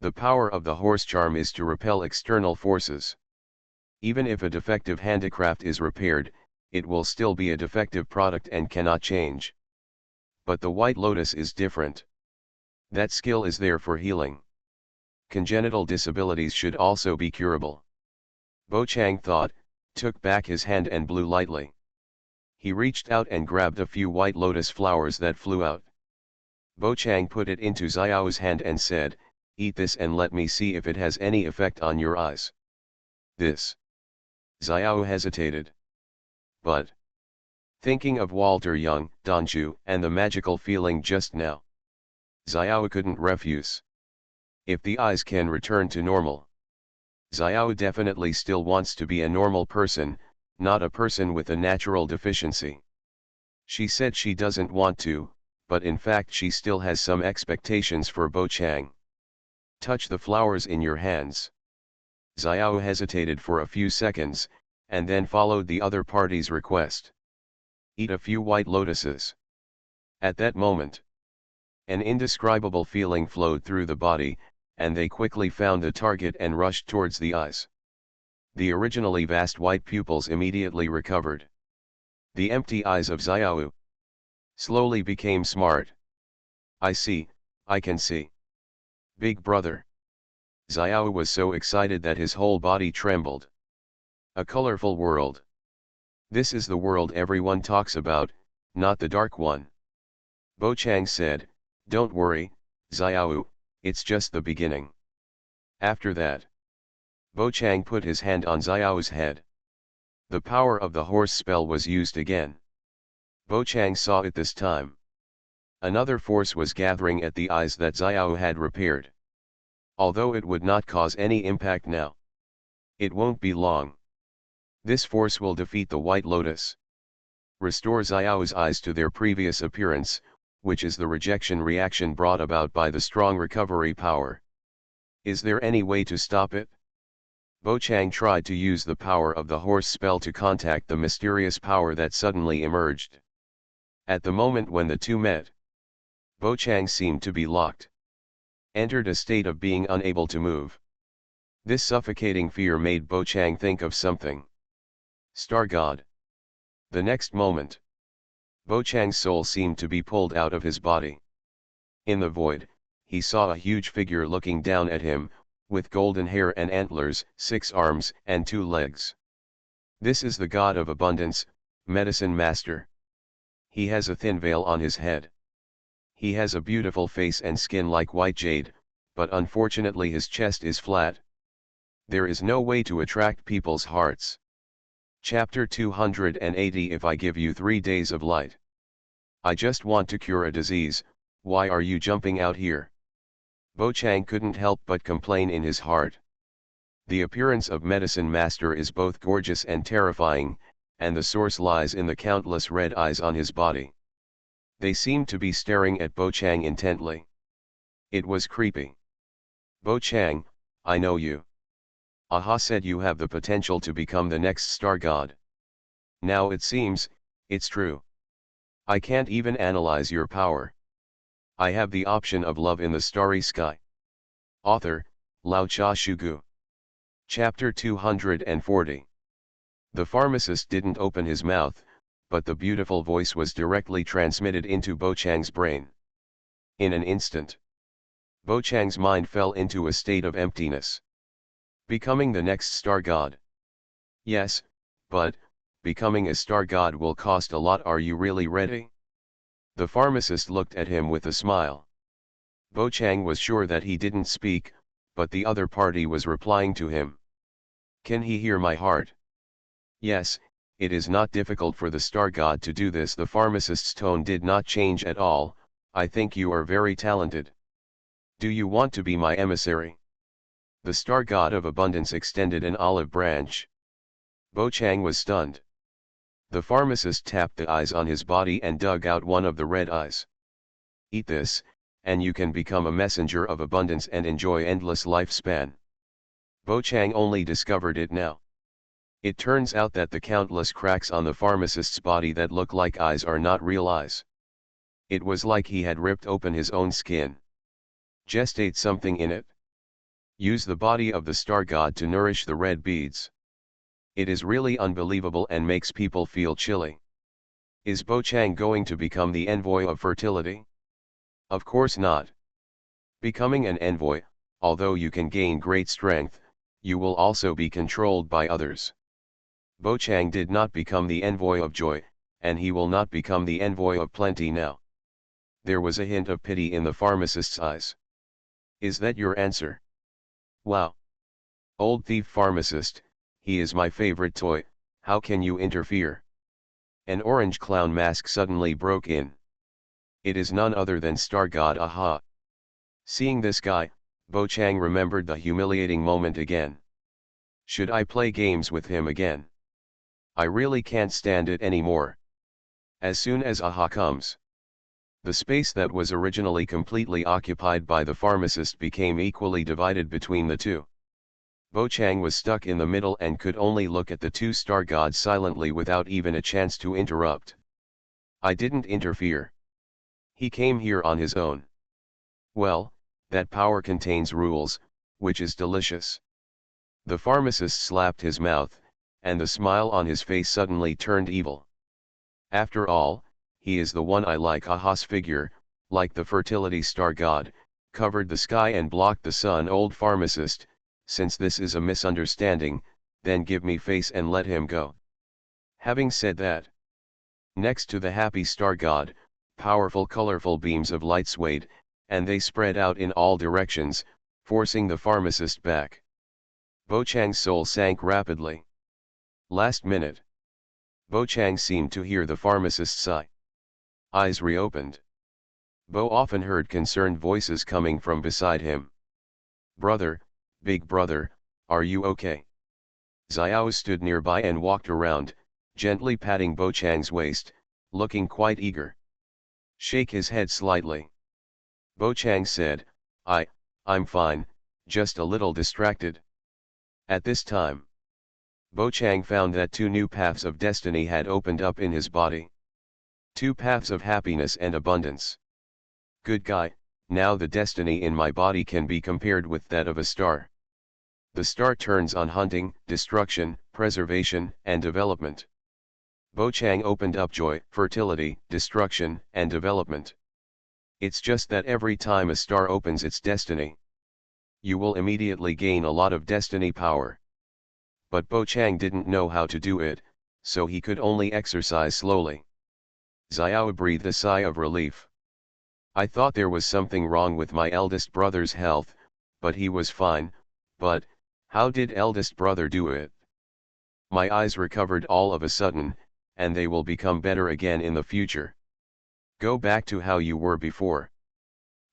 The power of the horse charm is to repel external forces. Even if a defective handicraft is repaired, it will still be a defective product and cannot change. But the White Lotus is different. That skill is there for healing. Congenital disabilities should also be curable. Bo Chang thought, took back his hand and blew lightly. He reached out and grabbed a few white lotus flowers that flew out. Bo Chang put it into Xiao's hand and said, eat this and let me see if it has any effect on your eyes. This. Xiao hesitated. But, thinking of Walter Young, Donju, and the magical feeling just now, Xiao couldn't refuse. If the eyes can return to normal, Xiao definitely still wants to be a normal person, not a person with a natural deficiency. She said she doesn't want to, but in fact she still has some expectations for Bo Chang. Touch the flowers in your hands. Xiao hesitated for a few seconds, and then followed the other party's request. Eat a few white lotuses. At that moment, an indescribable feeling flowed through the body, and they quickly found the target and rushed towards the eyes. The originally vast white pupils immediately recovered. The empty eyes of Xiao slowly became smart. I see, I can see. Big brother. Xiao was so excited that his whole body trembled. A colorful world. This is the world everyone talks about, not the dark one. Bo Chang said, don't worry, Xiao, it's just the beginning. After that, Bo Chang put his hand on Xiao's head. The power of the horse spell was used again. Bo Chang saw it this time. Another force was gathering at the eyes that Xiao had repaired. Although it would not cause any impact now, it won't be long. This force will defeat the White Lotus. Restore Xiao's eyes to their previous appearance, which is the rejection reaction brought about by the strong recovery power. Is there any way to stop it? Bo Chang tried to use the power of the horse spell to contact the mysterious power that suddenly emerged. At the moment when the two met, Bo Chang seemed to be locked. Entered a state of being unable to move. This suffocating fear made Bo Chang think of something. Star God. The next moment, Bo Chang's soul seemed to be pulled out of his body. In the void, he saw a huge figure looking down at him, with golden hair and antlers, 6 arms, and 2 legs. This is the god of abundance, medicine master. He has a thin veil on his head. He has a beautiful face and skin like white jade, but unfortunately his chest is flat. There is no way to attract people's hearts. Chapter 280 If I give you 3 days of light. I just want to cure a disease, why are you jumping out here? Bo Chang couldn't help but complain in his heart. The appearance of Medicine Master is both gorgeous and terrifying, and the source lies in the countless red eyes on his body. They seemed to be staring at Bo Chang intently. It was creepy. Bo Chang, I know you. Aha said you have the potential to become the next star god. Now it seems, it's true. I can't even analyze your power. I have the option of love in the starry sky. Author, Lao Cha Shugu. Chapter 240. The pharmacist didn't open his mouth, but the beautiful voice was directly transmitted into Bo Chang's brain. In an instant, Bo Chang's mind fell into a state of emptiness. Becoming the next star god. Yes, but, becoming a star god will cost a lot. Are you really ready? The pharmacist looked at him with a smile. Bo Chang was sure that he didn't speak, but the other party was replying to him. Can he hear my heart? Yes, it is not difficult for the star god to do this. The pharmacist's tone did not change at all. I think you are very talented. Do you want to be my emissary? The star god of abundance extended an olive branch. Bo Chang was stunned. The pharmacist tapped the eyes on his body and dug out one of the red eyes. Eat this, and you can become a messenger of abundance and enjoy endless lifespan. Bo Chang only discovered it now. It turns out that the countless cracks on the pharmacist's body that look like eyes are not real eyes. It was like he had ripped open his own skin. Gestate something in it. Use the body of the star god to nourish the red beads. It is really unbelievable and makes people feel chilly. Is Bo Chang going to become the envoy of fertility? Of course not. Becoming an envoy, although you can gain great strength, you will also be controlled by others. Bo Chang did not become the envoy of joy, and he will not become the envoy of plenty now. There was a hint of pity in the pharmacist's eyes. Is that your answer? Wow. Old thief pharmacist, he is my favorite toy, how can you interfere? An orange clown mask suddenly broke in. It is none other than Star God Aha. Seeing this guy, Bo Chang remembered the humiliating moment again. Should I play games with him again? I really can't stand it anymore. As soon as Aha comes, the space that was originally completely occupied by the pharmacist became equally divided between the two. Bo Chang was stuck in the middle and could only look at the two star gods silently without even a chance to interrupt. I didn't interfere. He came here on his own. Well, that power contains rules, which is delicious. The pharmacist slapped his mouth, and the smile on his face suddenly turned evil. After all, he is the one I like. Aha's figure, like the fertility star god, covered the sky and blocked the sun. Old pharmacist, since this is a misunderstanding, then give me face and let him go. Having said that, next to the happy star god, powerful colorful beams of light swayed, and they spread out in all directions, forcing the pharmacist back. Bo Chang's soul sank rapidly. Last minute. Bo Chang seemed to hear the pharmacist sigh. Eyes reopened. Bo often heard concerned voices coming from beside him. Brother, big brother, are you okay? Xiao stood nearby and walked around, gently patting Bo Chang's waist, looking quite eager. Shake his head slightly. Bo Chang said, I'm fine, just a little distracted. At this time, Bo Chang found that two new paths of destiny had opened up in his body. Two paths of happiness and abundance. Good guy, now the destiny in my body can be compared with that of a star. The star turns on hunting, destruction, preservation, and development. Bo Chang opened up joy, fertility, destruction, and development. It's just that every time a star opens its destiny, you will immediately gain a lot of destiny power. But Bo Chang didn't know how to do it, so he could only exercise slowly. Xiao breathed a sigh of relief. I thought there was something wrong with my eldest brother's health, but he was fine. But, how did eldest brother do it? My eyes recovered all of a sudden, and they will become better again in the future. Go back to how you were before.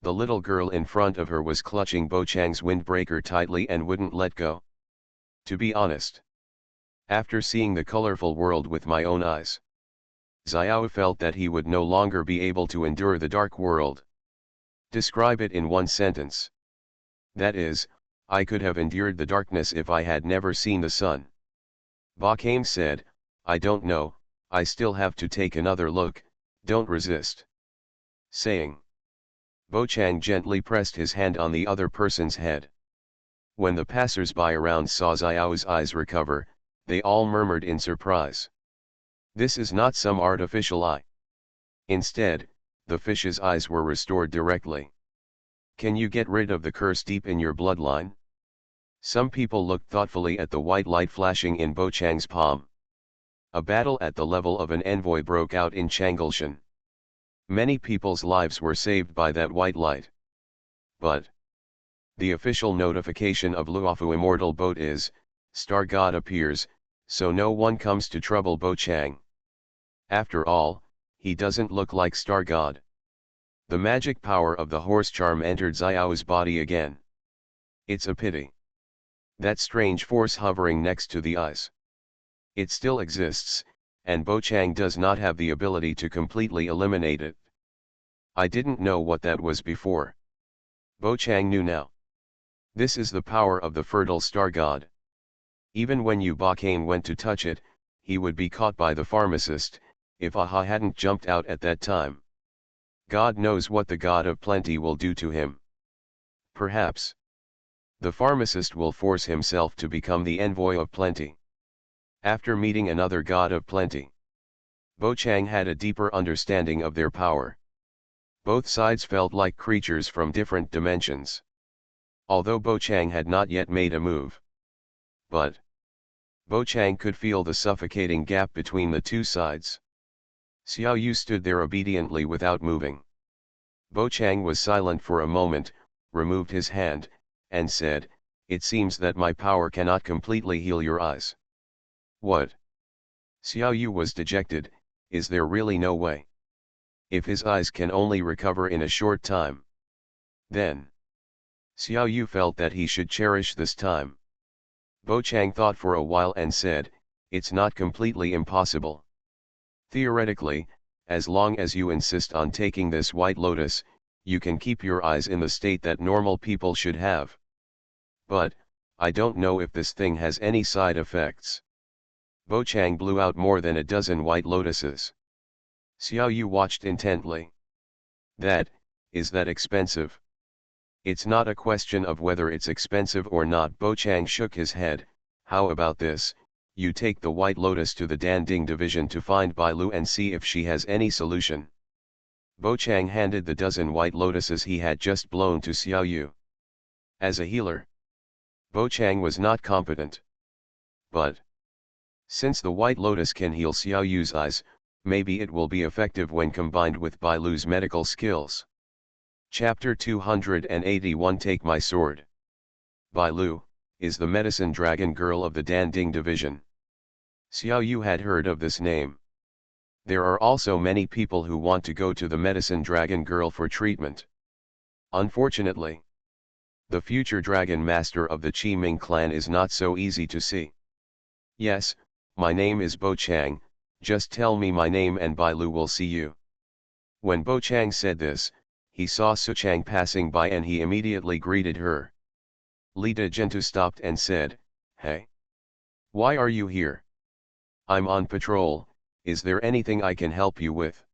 The little girl in front of her was clutching Bo Chang's windbreaker tightly and wouldn't let go. To be honest, after seeing the colorful world with my own eyes, Xiao felt that he would no longer be able to endure the dark world. Describe it in one sentence. That is, I could have endured the darkness if I had never seen the sun. Ba Kame said, I don't know, I still have to take another look, don't resist. Saying. Bo Chang gently pressed his hand on the other person's head. When the passers-by around saw Xiao's eyes recover, they all murmured in surprise. This is not some artificial eye. Instead, the fish's eyes were restored directly. Can you get rid of the curse deep in your bloodline? Some people looked thoughtfully at the white light flashing in Bo Chang's palm. A battle at the level of an envoy broke out in Changgulshan. Many people's lives were saved by that white light. But the official notification of Luofu Immortal Boat is, Star God appears, so no one comes to trouble Bo Chang. After all, he doesn't look like Star God. The magic power of the horse charm entered Xiao's body again. It's a pity. That strange force hovering next to the eyes. It still exists, and Bo Chang does not have the ability to completely eliminate it. I didn't know what that was before. Bo Chang knew now. This is the power of the fertile star god. Even when Ba Kame went to touch it, he would be caught by the pharmacist, if Aha hadn't jumped out at that time. God knows what the god of plenty will do to him. Perhaps the pharmacist will force himself to become the envoy of plenty. After meeting another god of plenty, Bo Chang had a deeper understanding of their power. Both sides felt like creatures from different dimensions. Although Bo Chang had not yet made a move. But Bo Chang could feel the suffocating gap between the two sides. Xiao Yu stood there obediently without moving. Bo Chang was silent for a moment, removed his hand, and said, it seems that my power cannot completely heal your eyes. What? Xiao Yu was dejected, is there really no way? If his eyes can only recover in a short time. Then Xiao Yu felt that he should cherish this time. Bo Chang thought for a while and said, it's not completely impossible. Theoretically, as long as you insist on taking this white lotus, you can keep your eyes in the state that normal people should have. But I don't know if this thing has any side effects. Bo Chang blew out more than a dozen white lotuses. Xiao Yu watched intently. Is that expensive? It's not a question of whether it's expensive or not. Bo Chang shook his head. How about this, you take the white lotus to the Danding division to find Bai Lu and see if she has any solution. Bo Chang handed the dozen white lotuses he had just blown to Xiao Yu. As a healer, Bo Chang was not competent. But since the white lotus can heal Xiao Yu's eyes, maybe it will be effective when combined with Bai Lu's medical skills. Chapter 281 Take My Sword. Bai Lu is the medicine dragon girl of the Danding division. Xiao Yu had heard of this name. There are also many people who want to go to the medicine dragon girl for treatment. Unfortunately, the future dragon master of the Qi Ming clan is not so easy to see. Yes, my name is Bo Chang, just tell me my name and Bai Lu will see you. When Bo Chang said this, he saw Su Chang passing by and he immediately greeted her. Li Dejintu stopped and said, hey. Why are you here? I'm on patrol, is there anything I can help you with?